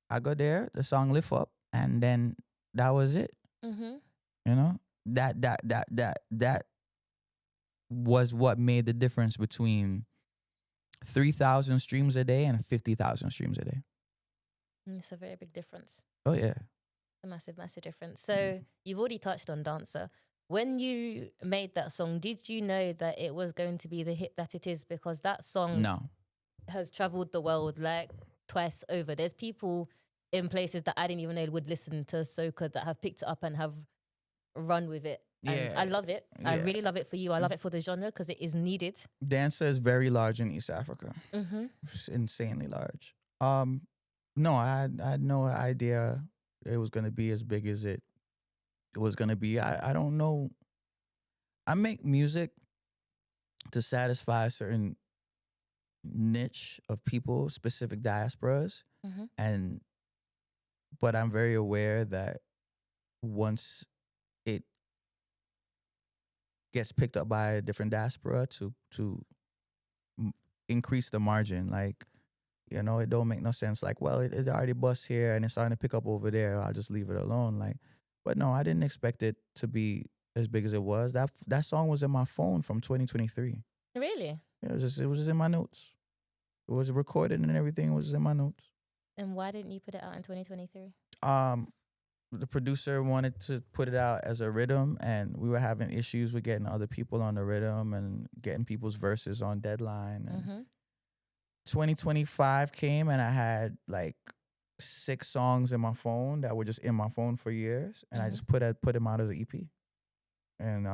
I go there. The song lift up, and then that was it. You know that was what made the difference between 3,000 streams a day and 50,000 streams a day. It's a very big difference. Oh yeah. A massive, massive difference. So you've already touched on Dancer. When you made that song, did you know that it was going to be the hit that it is? Because that song No. has traveled the world like twice over. There's people in places that I didn't even know would listen to soca that have picked it up and have run with it. And Yeah. I love it. I Yeah. really love it for you. I love it for the genre because it is needed. Dansa is very large in East Africa. It's insanely large. No, I had no idea it was gonna be as big as it was gonna be. I don't know. I make music to satisfy a certain niche of people, specific diasporas, but I'm very aware that once it gets picked up by a different diaspora to increase the margin, like, you know, it don't make no sense. Like, well, it already busts here and it's starting to pick up over there. I'll just leave it alone. Like, but no, I didn't expect it to be as big as it was. That song was in my phone from 2023. Really? It was just in my notes. It was recorded and everything. It was just in my notes. And why didn't you put it out in 2023? The producer wanted to put it out as a rhythm, and we were having issues with getting other people on the rhythm and getting people's verses on deadline. And 2025 came, and I had like 6 songs in my phone that were just in my phone for years, and I just put them out as an EP. And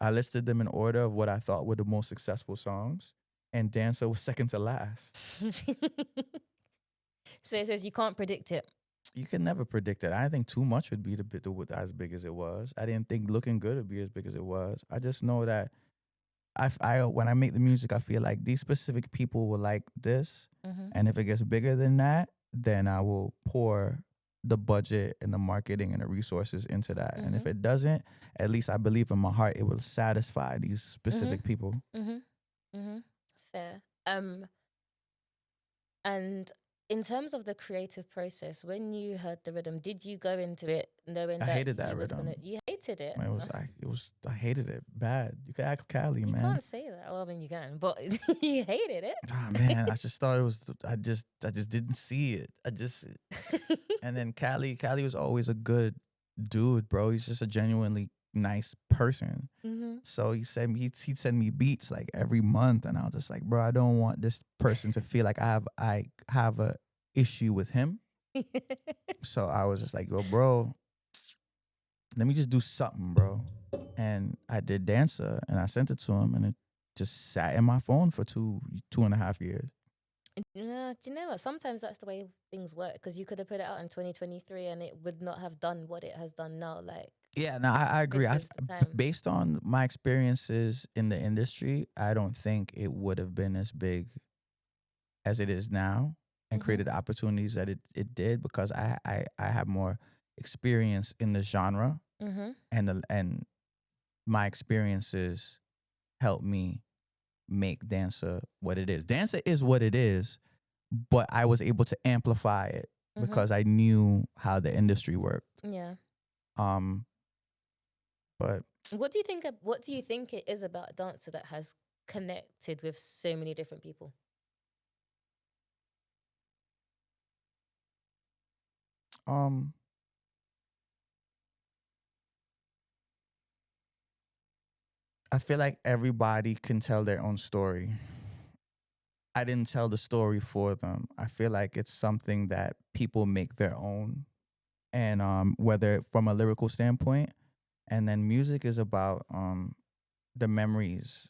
I listed them in order of what I thought were the most successful songs, and Dancer was second to last. So it says you can't predict it. You can never predict it. I didn't think Too Much would be as big as it was. I didn't think Looking Good would be as big as it was. I just know that I when I make the music, I feel like these specific people will like this, and if it gets bigger than that, then I will pour the budget and the marketing and the resources into that. And if it doesn't, at least I believe in my heart it will satisfy these specific people. Fair. And in terms of the creative process, when you heard the rhythm, did you go into it knowing I that hated that rhythm? You hated it. I hated it bad. You can ask Callie, You man. can't say that. Well, I mean, you can, but you hated it. Ah, man, I just thought it was. I just didn't see it. And then Callie was always a good dude, bro. He's just a genuinely nice person. So he'd send me beats like every month, and I was just like, bro, I don't want this person to feel like I have a issue with him. So I was just like, yo, bro, let me just do something, bro. And I did Dancer, and I sent it to him, and it just sat in my phone for 2.5 years. Do you know what? Sometimes that's the way things work, because you could have put it out in 2023 and it would not have done what it has done now. Like, yeah, no, I agree. Time. Based on my experiences in the industry, I don't think it would have been as big as it is now and created the opportunities that it did, because I have more experience in the genre, and my experiences helped me make Dancer what it is. Dancer is what it is, but I was able to amplify it because I knew how the industry worked. Yeah. But what do you think it is about Dancer that has connected with so many different people? I feel like everybody can tell their own story. I didn't tell the story for them. I feel like it's something that people make their own, and whether from a lyrical standpoint, and then music is about the memories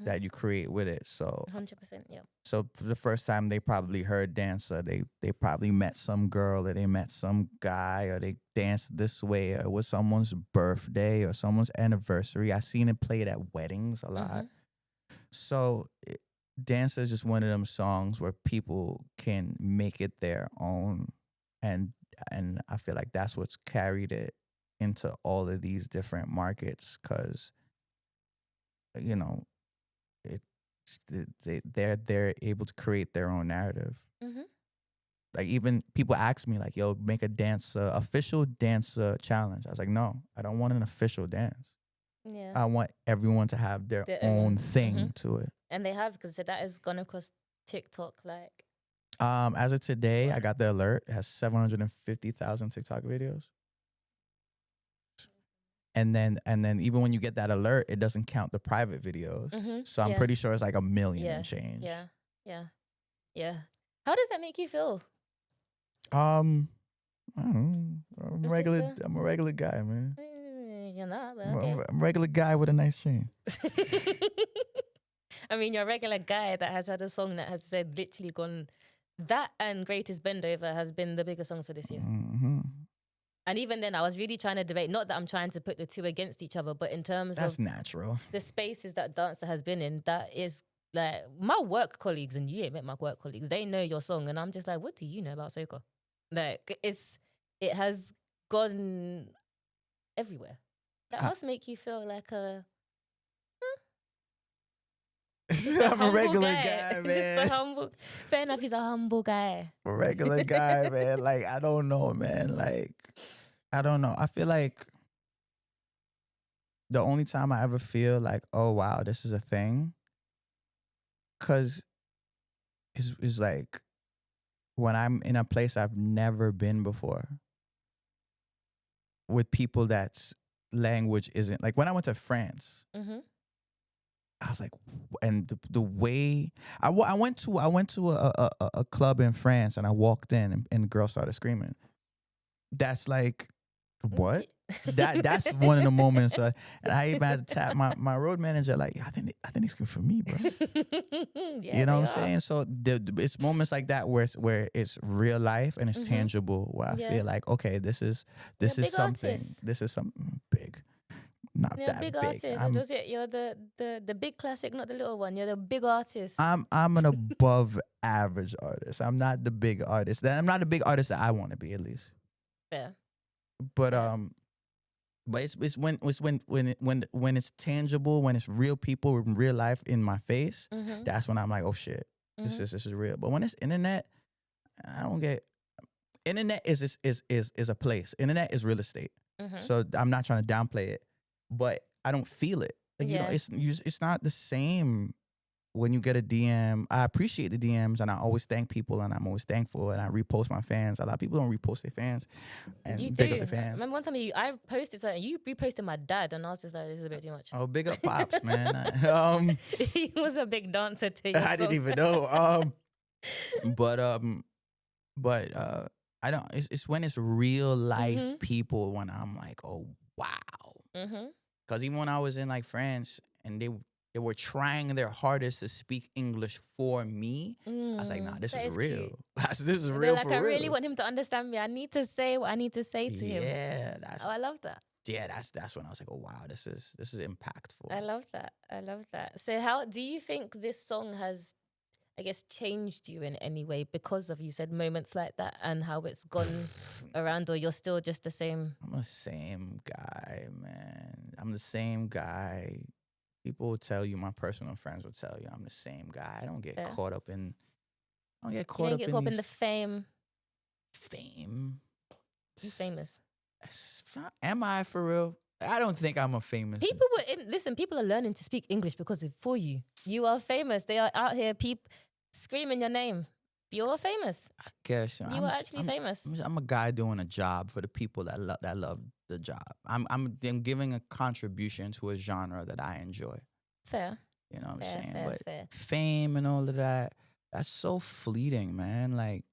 that you create with it. So 100%, yeah. So for the first time they probably heard Dancer, they probably met some girl, or they met some guy, or they danced this way, or it was someone's birthday or someone's anniversary. I seen it played at weddings a lot. So Dancer is just one of them songs where people can make it their own, and I feel like that's what's carried it into all of these different markets, because you know they're able to create their own narrative. Like, even people ask me like, yo, make a official Dancer challenge. I was like, no, I don't want an official dance. Yeah, I want everyone to have their own thing to it. And they have, because that has gone across TikTok like? As of today, I got the alert. It has 750,000 TikTok videos. And then even when you get that alert, it doesn't count the private videos. So I'm pretty sure it's like 1 million and change. Yeah. How does that make you feel? I don't know. I'm a regular guy, man. You're not, but okay. I'm a regular guy with a nice chain. I mean, you're a regular guy that has had a song that has said literally gone. That and Greatest Bend Over has been the biggest songs for this year. And even then, I was really trying to debate. Not that I'm trying to put the two against each other, but in terms That's of natural. The spaces that Dancer has been in, that is like my work colleagues, and you ain't met my work colleagues. They know your song, and I'm just like, what do you know about soca? Like it has gone everywhere. That must make you feel like a. I'm a regular guy, man. Fair enough, he's a humble guy. A regular guy, man. Like, I don't know, man. Like, I don't know. I feel like the only time I ever feel like, oh, wow, this is a thing, because it's like when I'm in a place I've never been before with people that's language isn't, like when I went to France, I was like, and the way I went to a club in France, and I walked in, and the girl started screaming. That's like, what? That's one of the moments. And I even had to tap my road manager, like, I think he's screaming for me, bro. You know what I'm saying? So it's moments like that where it's real life and it's tangible, where I feel like, okay, this is something. Artist. This is something big. Not You're that a big big. artist. You're the big classic, not the little one. You're the big artist. I'm an above average artist. I'm not the big artist. I'm not the big artist that I want to be, at least. Fair. But it's when it's tangible, when it's real people in real life in my face, that's when I'm like, oh shit, this is real. But when it's internet, I don't get. Internet is a place. Internet is real estate. So I'm not trying to downplay it, but I don't feel it. Like, you know, it's not the same when you get a DM. I appreciate the DMs, and I always thank people, and I'm always thankful, and I repost my fans. A lot of people don't repost their fans and you big do. up their fans. Remember one time I posted something, you reposted my dad, and I was just like, this is a bit too much. Oh, big up Pops, man. He was a big dancer to you. I didn't even know. But I don't. It's when it's real life people, when I'm like, oh wow. Because even when I was in like France, and they were trying their hardest to speak English for me, I was like, nah, this is real. This is real. Like, for I real. really want him to understand me. I need to say what I need to say to him. Yeah, I love that. Yeah, that's when I was like, oh wow, this is impactful. I love that. So how do you think this song has, I guess, changed you in any way because of, you said, moments like that, and how it's gone around, or you're still just the same? I'm the same guy, man. I'm the same guy. People will tell you, my personal friends will tell you, I'm the same guy. I don't get caught up in. I don't get caught up in the fame. Fame. You're famous. Am I for real? I don't think I'm a famous. People are learning to speak English because for you. You are famous. They are out here, screaming your name. You're famous. I guess you are actually famous. I'm a guy doing a job for the people that love the job. I'm giving a contribution to a genre that I enjoy. Fair. You know what I'm saying? But fame and all of that, that's so fleeting, man. Like,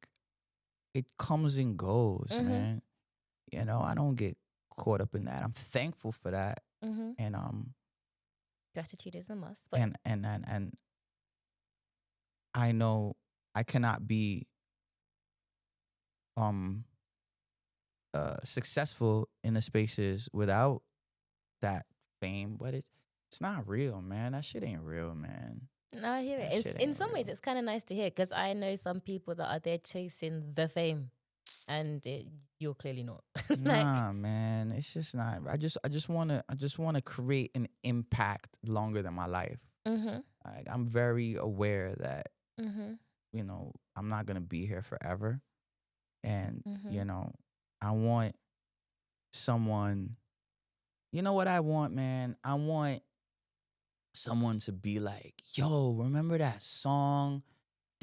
it comes and goes, man. You know, I don't get caught up in that. I'm thankful for that. And gratitude is a must. But and I know I cannot be successful in the spaces without that fame, but it's not real, man. That shit ain't real, man. No, I hear it. It's, in some ways, it's kind of nice to hear, because I know some people that are there chasing the fame, and you're clearly not. Nah, man, it's just not. I just want to create an impact longer than my life. Like, I'm very aware that you know, I'm not gonna be here forever, and you know, I want someone. You know what I want, man? I want someone to be like, yo, remember that song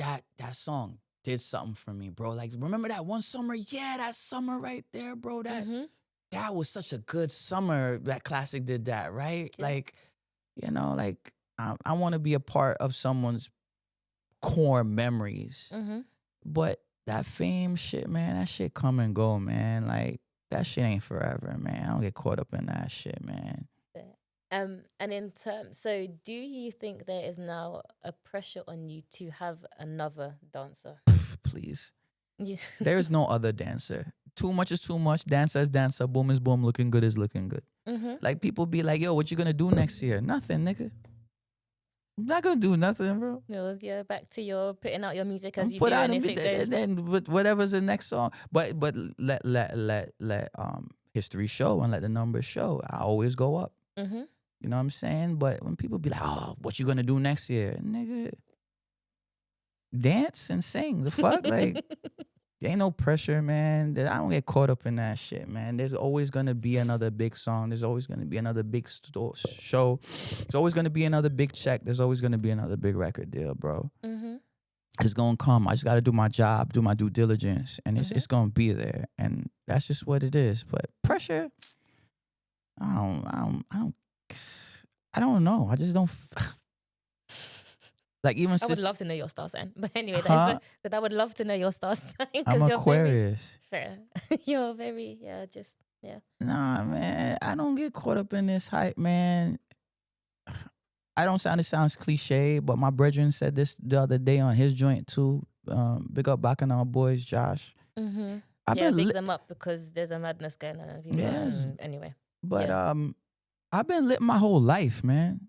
that song did something for me, bro. Like, remember that one summer? Yeah, that summer right there, bro. That was such a good summer that Klassik did that, right? Yeah. Like, like I want to be a part of someone's core memories. But that fame shit, man, that shit come and go, man. Like, that shit ain't forever, man. I don't get caught up in that shit, man. And in terms, so do you think there is now a pressure on you to have another dancer? Please. Yeah. There is no other dancer. Too much is too much. Dancer is dancer. Boom is boom. Looking good is looking good. Like, people be like, yo, what you gonna do next year? Nothing, nigga. I'm not gonna do nothing, bro. No, yeah, back to your putting out your music as you Put do, out and a if bit, it goes, then whatever's the next song. But let history show and let the numbers show. I always go up. You know what I'm saying? But when people be like, oh, what you gonna do next year? Nigga, dance and sing. The fuck? Like, there ain't no pressure, man. I don't get caught up in that shit, man. There's always gonna be another big song. There's always gonna be another big show. There's always gonna be another big check. There's always gonna be another big record deal, bro. It's gonna come. I just gotta do my job, do my due diligence, and it's gonna be there. And that's just what it is. But pressure, I don't know. I just don't. Like, even I would love to know your star sign. But anyway, Huh? that I would love to know your star sign. I'm Aquarius. Fair. You're very, yeah. Nah, man. I don't get caught up in this hype, man. It sounds cliche, but my brethren said this the other day on his joint too. Big up back on our boys, Josh. Big them up because there's a madness going on. And people anyway. But I've been lit my whole life, man.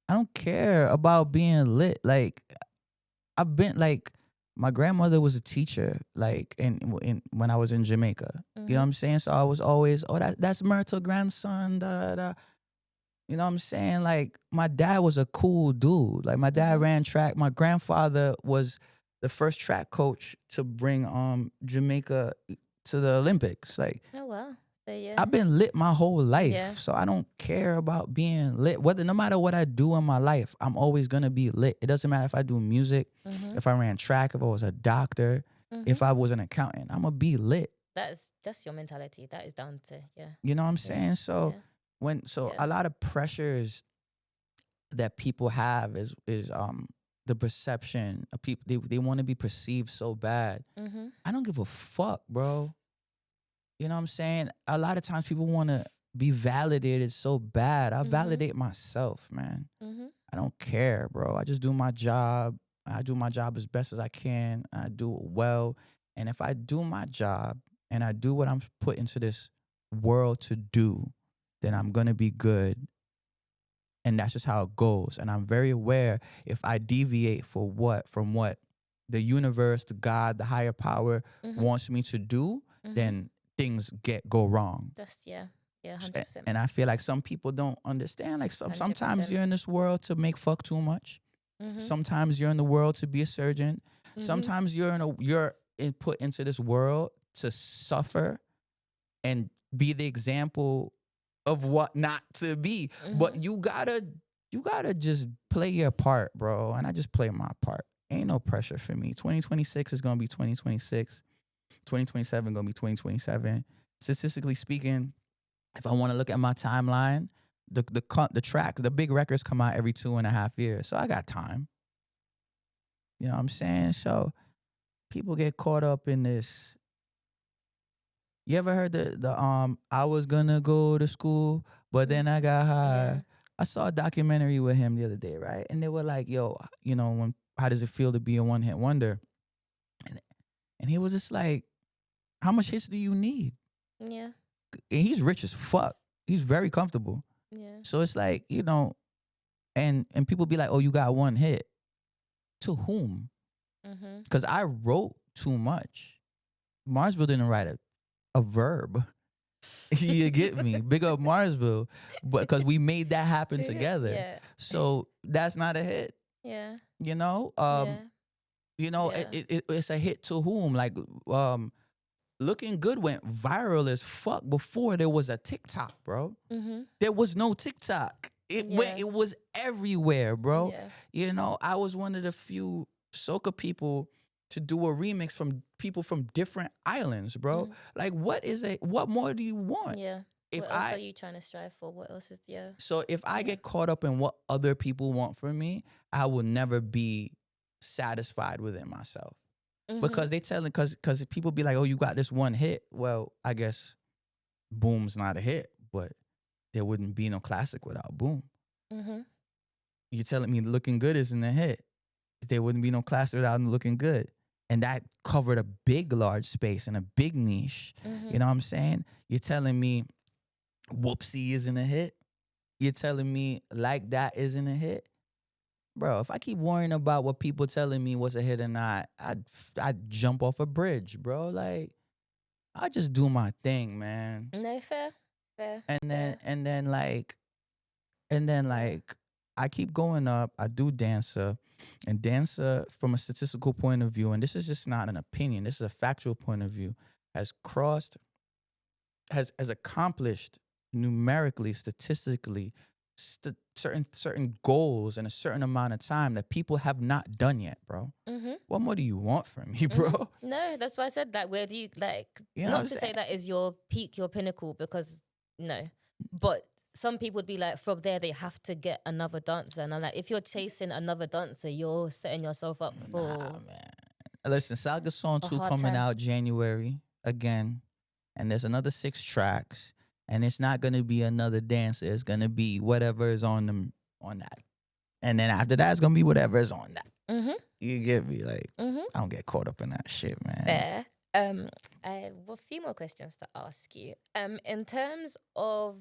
I don't care about being lit. Like, I've been, like, my grandmother was a teacher, like, when I was in Jamaica. You know what I'm saying? So I was always, that's Myrtle grandson, da, da. You know what I'm saying? Like, my dad was a cool dude. Like, my dad ran track. My grandfather was the first track coach to bring Jamaica to the Olympics. Like, oh wow. So, yeah. I've been lit my whole life, so I don't care about being lit. No matter what I do in my life, I'm always gonna be lit. It doesn't matter if I do music, if I ran track, if I was a doctor, if I was an accountant, I'm gonna be lit. That's your mentality. That is down to You know what I'm saying? So a lot of pressures that people have is the perception of people. They want to be perceived so bad. I don't give a fuck, bro. You know what I'm saying? A lot of times people want to be validated so bad. I validate myself, man. I don't care, bro. I just do my job. I do my job as best as I can. I do it well. And if I do my job and I do what I'm put into this world to do, then I'm going to be good. And that's just how it goes. And I'm very aware if I deviate from what the universe, the God, the higher power wants me to do, then things go wrong. That's 100%. And I feel like some people don't understand. Like, sometimes you're in this world to make fuck too much. Sometimes you're in the world to be a surgeon. Sometimes you're put into this world to suffer and be the example of what not to be. But you gotta just play your part, bro. And I just play my part. Ain't no pressure for me. 2026 is gonna be 2026. 2027 gonna be 2027. Statistically speaking, if I want to look at my timeline, the big records come out every 2.5 years, so I got time. You know what I'm saying? So people get caught up in this. You ever heard the I was gonna go to school, but then I got high? Yeah. I saw a documentary with him the other day, right? And they were like, yo, how does it feel to be a one-hit wonder? And he was just like, how much hits do you need? Yeah. And he's rich as fuck. He's very comfortable. Yeah. So it's like, and people be like, oh, you got one hit. To whom? Because I wrote too much. Marsville didn't write a verb. You get me? Big up Marsville. But because we made that happen together. Yeah. So that's not a hit. Yeah. It's a hit to whom? Like, Looking Good went viral as fuck before there was a TikTok, bro. There was no TikTok. It was everywhere, bro. Yeah. I was one of the few soca people to do a remix from people from different islands, bro. Like, what more do you want? Yeah. If What else are you trying to strive for? What else is So if I get caught up in what other people want from me, I will never be satisfied within myself. Because they because people be like, oh, you got this one hit. Well, I guess Boom's not a hit, but there wouldn't be no classic without Boom. You're telling me Looking Good isn't a hit. There wouldn't be no classic without Looking Good. And that covered a big, large space and a big niche. You know what I'm saying? You're telling me Whoopsie isn't a hit. You're telling me Like That isn't a hit. Bro, if I keep worrying about what people telling me was a hit or not, I'd jump off a bridge, bro. Like, I just do my thing, man. No, fair. And then like I keep going up. I do Dansa, and Dansa, from a statistical point of view, and this is just not an opinion, this is a factual point of view, has accomplished numerically, statistically, certain goals in a certain amount of time that people have not done yet, bro. What more do you want from me, bro? No, that's why I said that. Where do you not to say that is your peak, your pinnacle, because no, but some people would be like, from there they have to get another dancer, and I'm like, if you're chasing another dancer, you're setting yourself up for. Nah, man. Listen, Saga Song 2 coming time. out January again, and there's another 6 tracks. And it's not gonna be another dancer. It's gonna be whatever is on that. And then after that, it's gonna be whatever is on that. You get me? Like, I don't get caught up in that shit, man. Fair. I have a few more questions to ask you. In terms of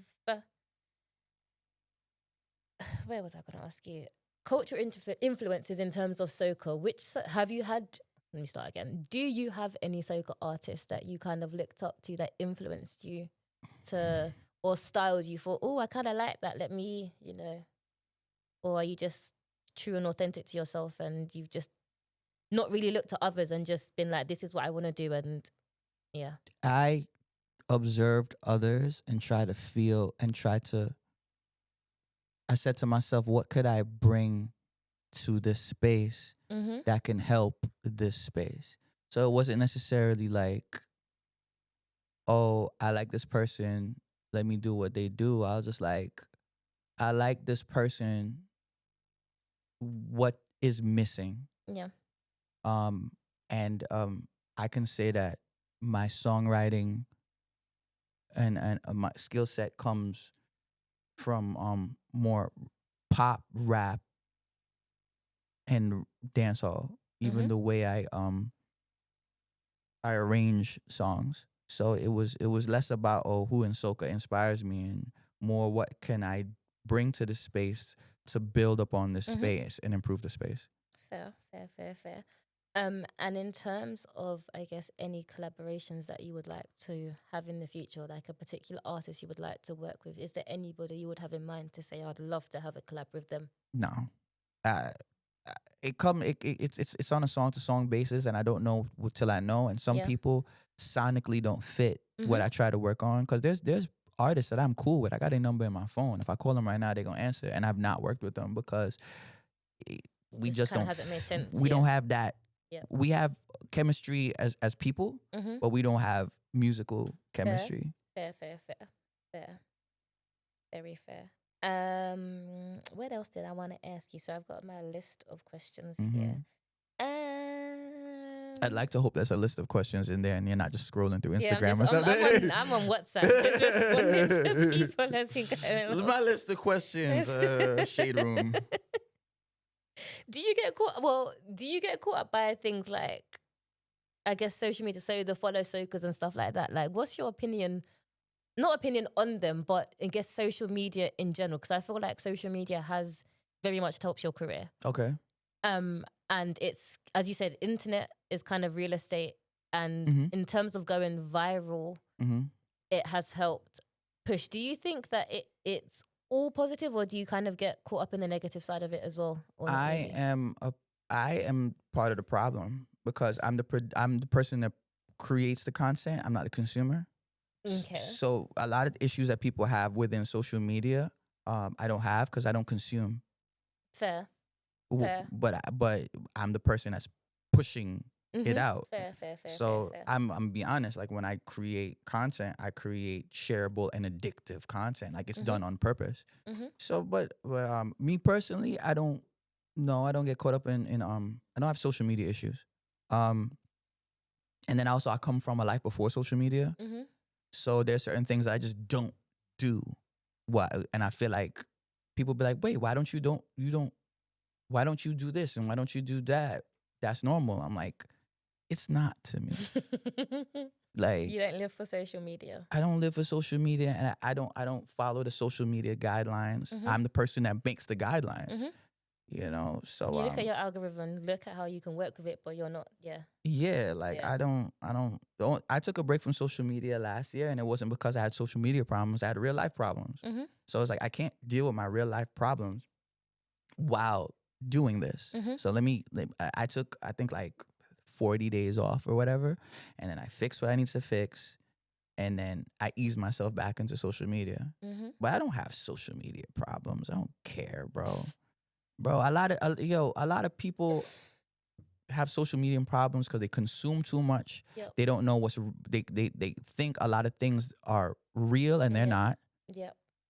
where was I going to ask you? Cultural influences in terms of soca. Which have you had? Let me start again. Do you have any soca artists that you kind of looked up to that influenced you to, or styles you thought, oh, I kind of like that, let me, or are you just true and authentic to yourself and you've just not really looked at others and just been like, this is what I want to do? And yeah, I observed others and I said to myself, what could I bring to this space that can help this space? So it wasn't necessarily like, oh, I like this person, let me do what they do. I was just like, I like this person, what is missing? Yeah. And I can say that my songwriting and my skill set comes from more pop, rap, and dancehall. Even the way I arrange songs. So it was less about, oh, who in soca inspires me, and more what can I bring to the space to build upon this space and improve the space. Fair. And in terms of, I guess, any collaborations that you would like to have in the future, like a particular artist you would like to work with, is there anybody you would have in mind to say, I'd love to have a collab with them? No. It's on a song to song basis, and I don't know till I know. And some people sonically don't fit what I try to work on, because there's artists that I'm cool with. I got their number in my phone. If I call them right now, they're gonna answer. And I've not worked with them because we just don't. Hasn't made sense. We don't have that. Yeah. We have chemistry as people, but we don't have musical chemistry. Fair. Very fair. What else did I want to ask you? So I've got my list of questions here. I'd like to hope there's a list of questions in there and you're not just scrolling through Instagram or something. I'm on WhatsApp, just responding to people as we go. My list of questions, Shade Room. Do you get caught up by things like, I guess, social media, so the follow soakers and stuff like that? Like, what's your opinion? Not opinion on them, but I guess social media in general, because I feel like social media has very much helped your career. Okay. And it's, as you said, internet is kind of real estate. And in terms of going viral, it has helped push. Do you think that it's all positive, or do you kind of get caught up in the negative side of it as well? I am part of the problem, because I'm the person that creates the content. I'm not a consumer. Okay. So a lot of issues that people have within social media, I don't have, because I don't consume. Fair. Fair. but I'm the person that's pushing it out. Fair. So I'm be honest. Like when I create content, I create shareable and addictive content. Like it's done on purpose. So, but me personally, I don't get caught up in I don't have social media issues. And then also I come from a life before social media. So there's certain things I just don't do. And I feel like people be like, wait, why don't you do this and why don't you do that? That's normal. I'm like, it's not to me. Like you don't live for social media. I don't live for social media, and I don't follow the social media guidelines. I'm the person that makes the guidelines. You know, so you look at your algorithm, look at how you can work with it, but you're not. I took a break from social media last year, and it wasn't because I had social media problems. I had real life problems. So it's like I can't deal with my real life problems while doing this. So I took, I think, like 40 days off or whatever, and then I fixed what I need to fix, and then I eased myself back into social media. But I don't have social media problems. I don't care, bro. A lot of people have social media problems because they consume too much. They don't know they think a lot of things are real and they're not.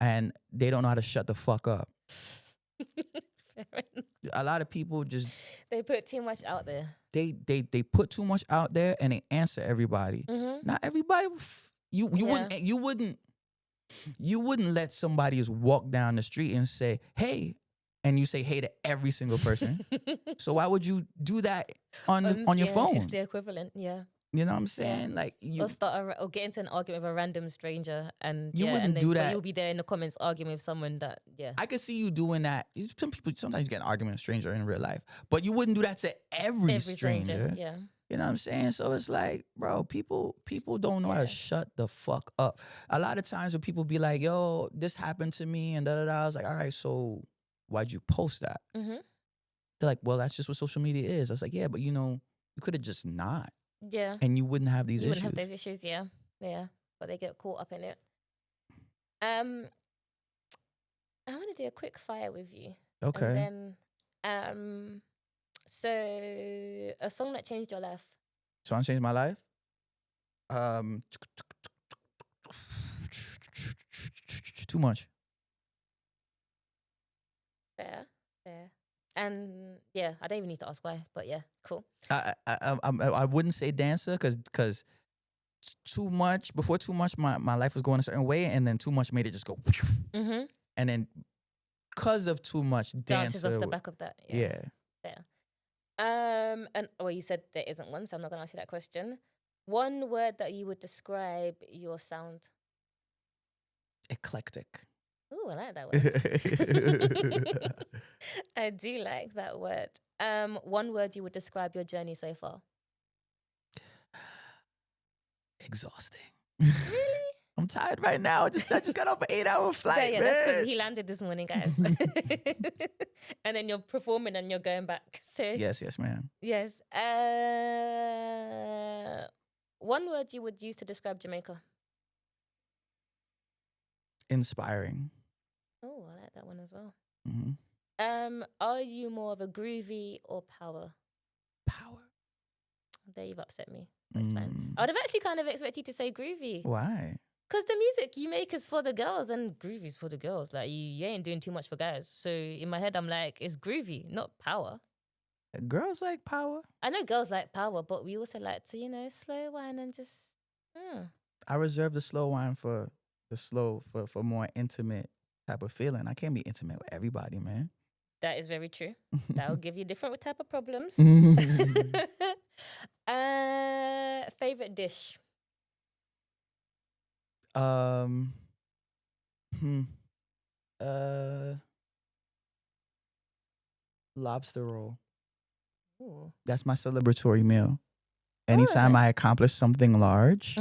And they don't know how to shut the fuck up. A lot of people just they put too much out there. They put too much out there and they answer everybody. Not everybody. You wouldn't let somebody just walk down the street and say, hey, and you say hey to every single person. So why would you do that on your phone? It's the equivalent, You know what I'm saying? Like or get into an argument with a random stranger, and you wouldn't do that. You'll be there in the comments arguing with someone that I could see you doing that. Some people sometimes get an argument with a stranger in real life, but you wouldn't do that to every stranger. You know what I'm saying? So it's like, bro, people don't know how to shut the fuck up. A lot of times when people be like, yo, this happened to me and I was like, all right, so why'd you post that? They're like, well, that's just what social media is. I was like, yeah, but you could have just not. And you wouldn't have these issues. You wouldn't have those issues, yeah. But they get caught up in it. I want to do a quick fire with you. Okay. And then, so a song that changed your life. Song changed my life? Too much. Fair. And I don't even need to ask why, but cool. I wouldn't say Dansa because too much, my life was going a certain way, and then Too Much made it just go. And then because of Too Much, Dances off the back of that. Yeah. Fair. And you said there isn't one, so I'm not going to ask you that question. One word that you would describe your sound? Eclectic. Ooh, I like that word. I do like that word. One word you would describe your journey so far? Exhausting. Really? I'm tired right now. I just got off an 8-hour flight. That's because he landed this morning, guys. And then you're performing and you're going back. So yes, ma'am. Yes. One word you would use to describe Jamaica? Inspiring. Oh, I like that one as well. Are you more of a groovy or power? Power. There, you've upset me. That's fine. I would have actually kind of expected you to say groovy. Why? Because the music you make is for the girls and groovy's for the girls. Like, you ain't doing too much for guys. So in my head, I'm like, it's groovy, not power. Girls like power. I know girls like power, but we also like to, slow wine and just... I reserve the slow wine for more intimate type of feeling. I can't be intimate with everybody, man. That is very true. That will give you different type of problems. Favorite dish? Lobster roll. Ooh. That's my celebratory meal. Anytime I accomplish something large,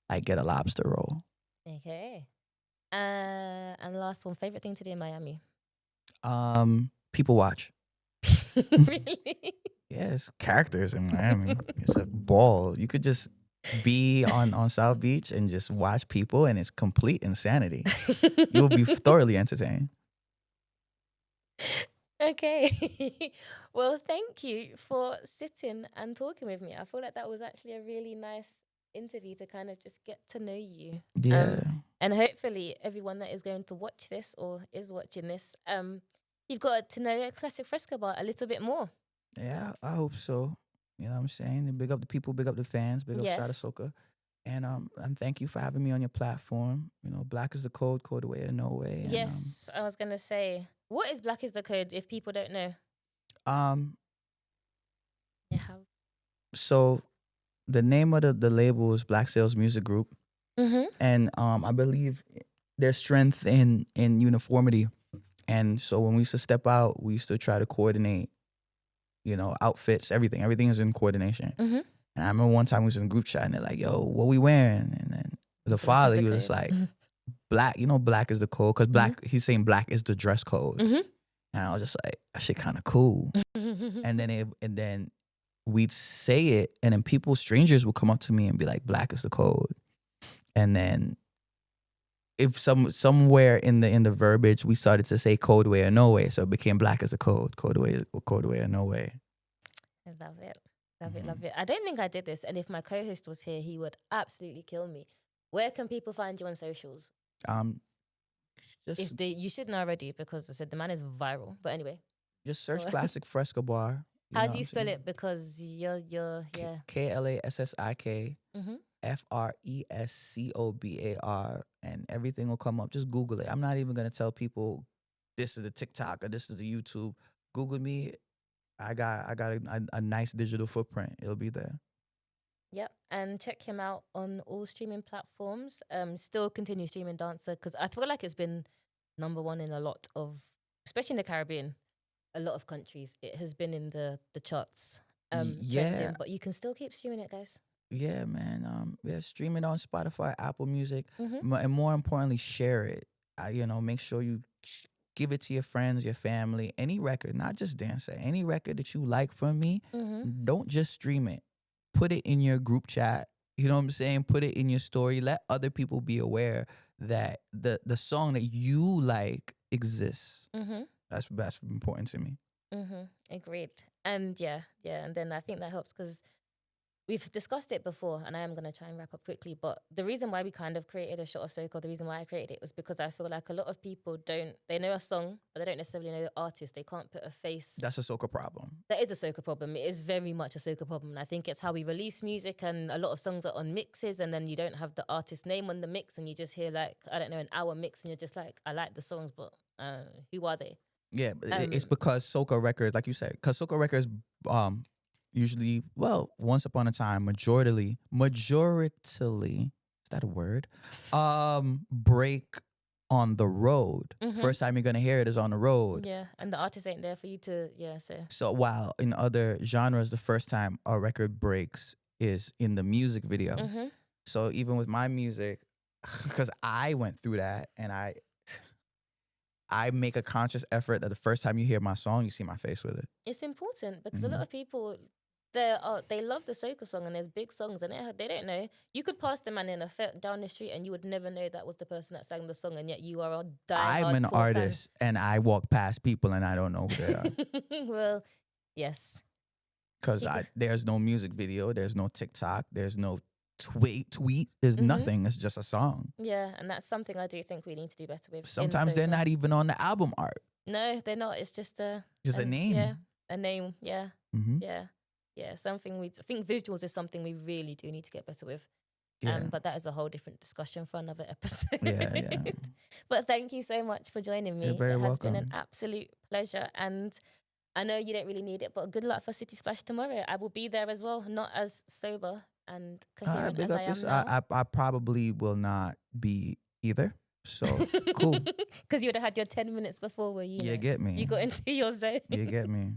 I get a lobster roll. Okay. And last one, favorite thing to do in Miami? People watch. Really? Yes, characters in Miami. It's a ball. You could just be on South Beach and just watch people, and it's complete insanity. You will be thoroughly entertained. Okay. Well, thank you for sitting and talking with me. I feel like that was actually a really nice interview to kind of just get to know you. Yeah. And hopefully everyone that is going to watch this or is watching this, you've got to know Klassik Frescobar a little bit more. Yeah, I hope so. You know what I'm saying? And big up the people, big up the fans, big up Shot of Yes. Soca. And thank you for having me on your platform. You know, Black is the code, code away or no way. And Yes, I was gonna say, what is Black is the Code if people don't know? um Yeah. so the name of the label is Black Sales Music Group. Mm-hmm. And I believe there's strength in uniformity. And so when we used to step out, we used to try to coordinate, you know, outfits, everything. Everything is in coordination. Mm-hmm. And I remember one time we was in a group chat and they're like, yo, what we wearing? And then the Black father, is the he was just code. like, black, you know, black is the code. Because black, he's saying black is the dress code. Mm-hmm. And I was just like, that shit kind of cool. And then we'd say it, and then people, strangers would come up to me and be like, black is the code. And then if somewhere in the verbiage we started to say code way or no way, so it became black as a code way or no way. I love it. Love it, love it. I don't think I did this, and if my co-host was here, he would absolutely kill me. Where can people find you on socials? Just If you should know already, because I said the man is viral. But anyway, just search Klassik Frescobar. how do you spell it? Because you're yeah. Klassik Frescobar, and everything will come up. Just Google it. I'm not even gonna tell people this is the TikTok or this is the YouTube. Google me. I got a nice digital footprint. It'll be there. Yep, and check him out on all streaming platforms. Still continue streaming Dancer because I feel like it's been number one in a lot of, especially in the Caribbean, a lot of countries. It has been in the charts, trending. But you can still keep streaming it, guys. Yeah, man. Yeah, stream it on Spotify, Apple Music, Mm-hmm. and more importantly, share it. Make sure you give it to your friends, your family, any record, not just Dansa, any record that you like from me. Mm-hmm. Don't just stream it. Put it in your group chat. You know what I'm saying? Put it in your story. Let other people be aware that the song that you like exists. Mm-hmm. That's important to me. Mm-hmm. Agreed. And yeah. And then I think that helps because we've discussed it before, and I am going to try and wrap up quickly. But the reason why we kind of created A Shot of Soca, the reason why I created it was because I feel like a lot of people they know a song, but they don't necessarily know the artist. They can't put a face. That's a soca problem. That is a soca problem. It is very much a soca problem. And I think it's how we release music, and a lot of songs are on mixes, and then you don't have the artist name on the mix, and you just hear like, I don't know, an hour mix, and you're just like, I like the songs, but who are they? Yeah, but it's because soca records, like you said, because soca records usually, well, once upon a time, majoritely, is that a word? Break on the road. Mm-hmm. First time you're gonna hear it is on the road. Yeah, and the artist ain't there for you to, So while in other genres, the first time a record breaks is in the music video. Mm-hmm. So even with my music, because I went through that, and I make a conscious effort that the first time you hear my song, you see my face with it. It's important because a lot of people, they love the soca song, and there's big songs, and they don't know. You could pass the man down the street and you would never know that was the person that sang the song, and yet you are a die-hard I'm an core artist, and I walk past people and I don't know who they are. fan. Well, yes. Because there's no music video, there's no TikTok, there's no tweet, there's nothing. It's just a song. Yeah, and that's something I do think we need to do better with. Sometimes they're not even on the album art. No, they're not. It's just a name. Yeah, a name. Yeah, Mm-hmm. yeah. Something I think visuals is something we really do need to get better with. Yeah. But that is a whole different discussion for another episode. Yeah. But thank you so much for joining me. You're very welcome. It has been an absolute pleasure, and I know you don't really need it, but good luck for City Splash tomorrow. I will be there as well, not as sober and coherent as I am now. I probably will not be either. So cool. Because you would have had your 10 minutes before where you get me. You got into your zone. You get me.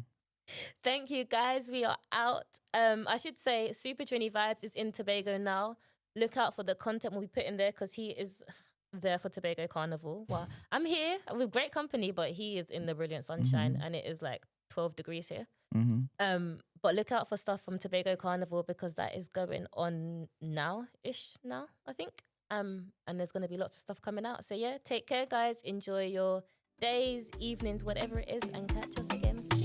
Thank you, guys. We are out. I should say Super Trini Vibes is in Tobago now. Look out for the content we'll be putting there because he is there for Tobago Carnival. Well, I'm here with great company, but he is in the brilliant sunshine and it is like 12 degrees here. Mm-hmm. But look out for stuff from Tobago Carnival because that is going on now, I think. And there's going to be lots of stuff coming out. So yeah, take care, guys. Enjoy your days, evenings, whatever it is, and catch us again soon.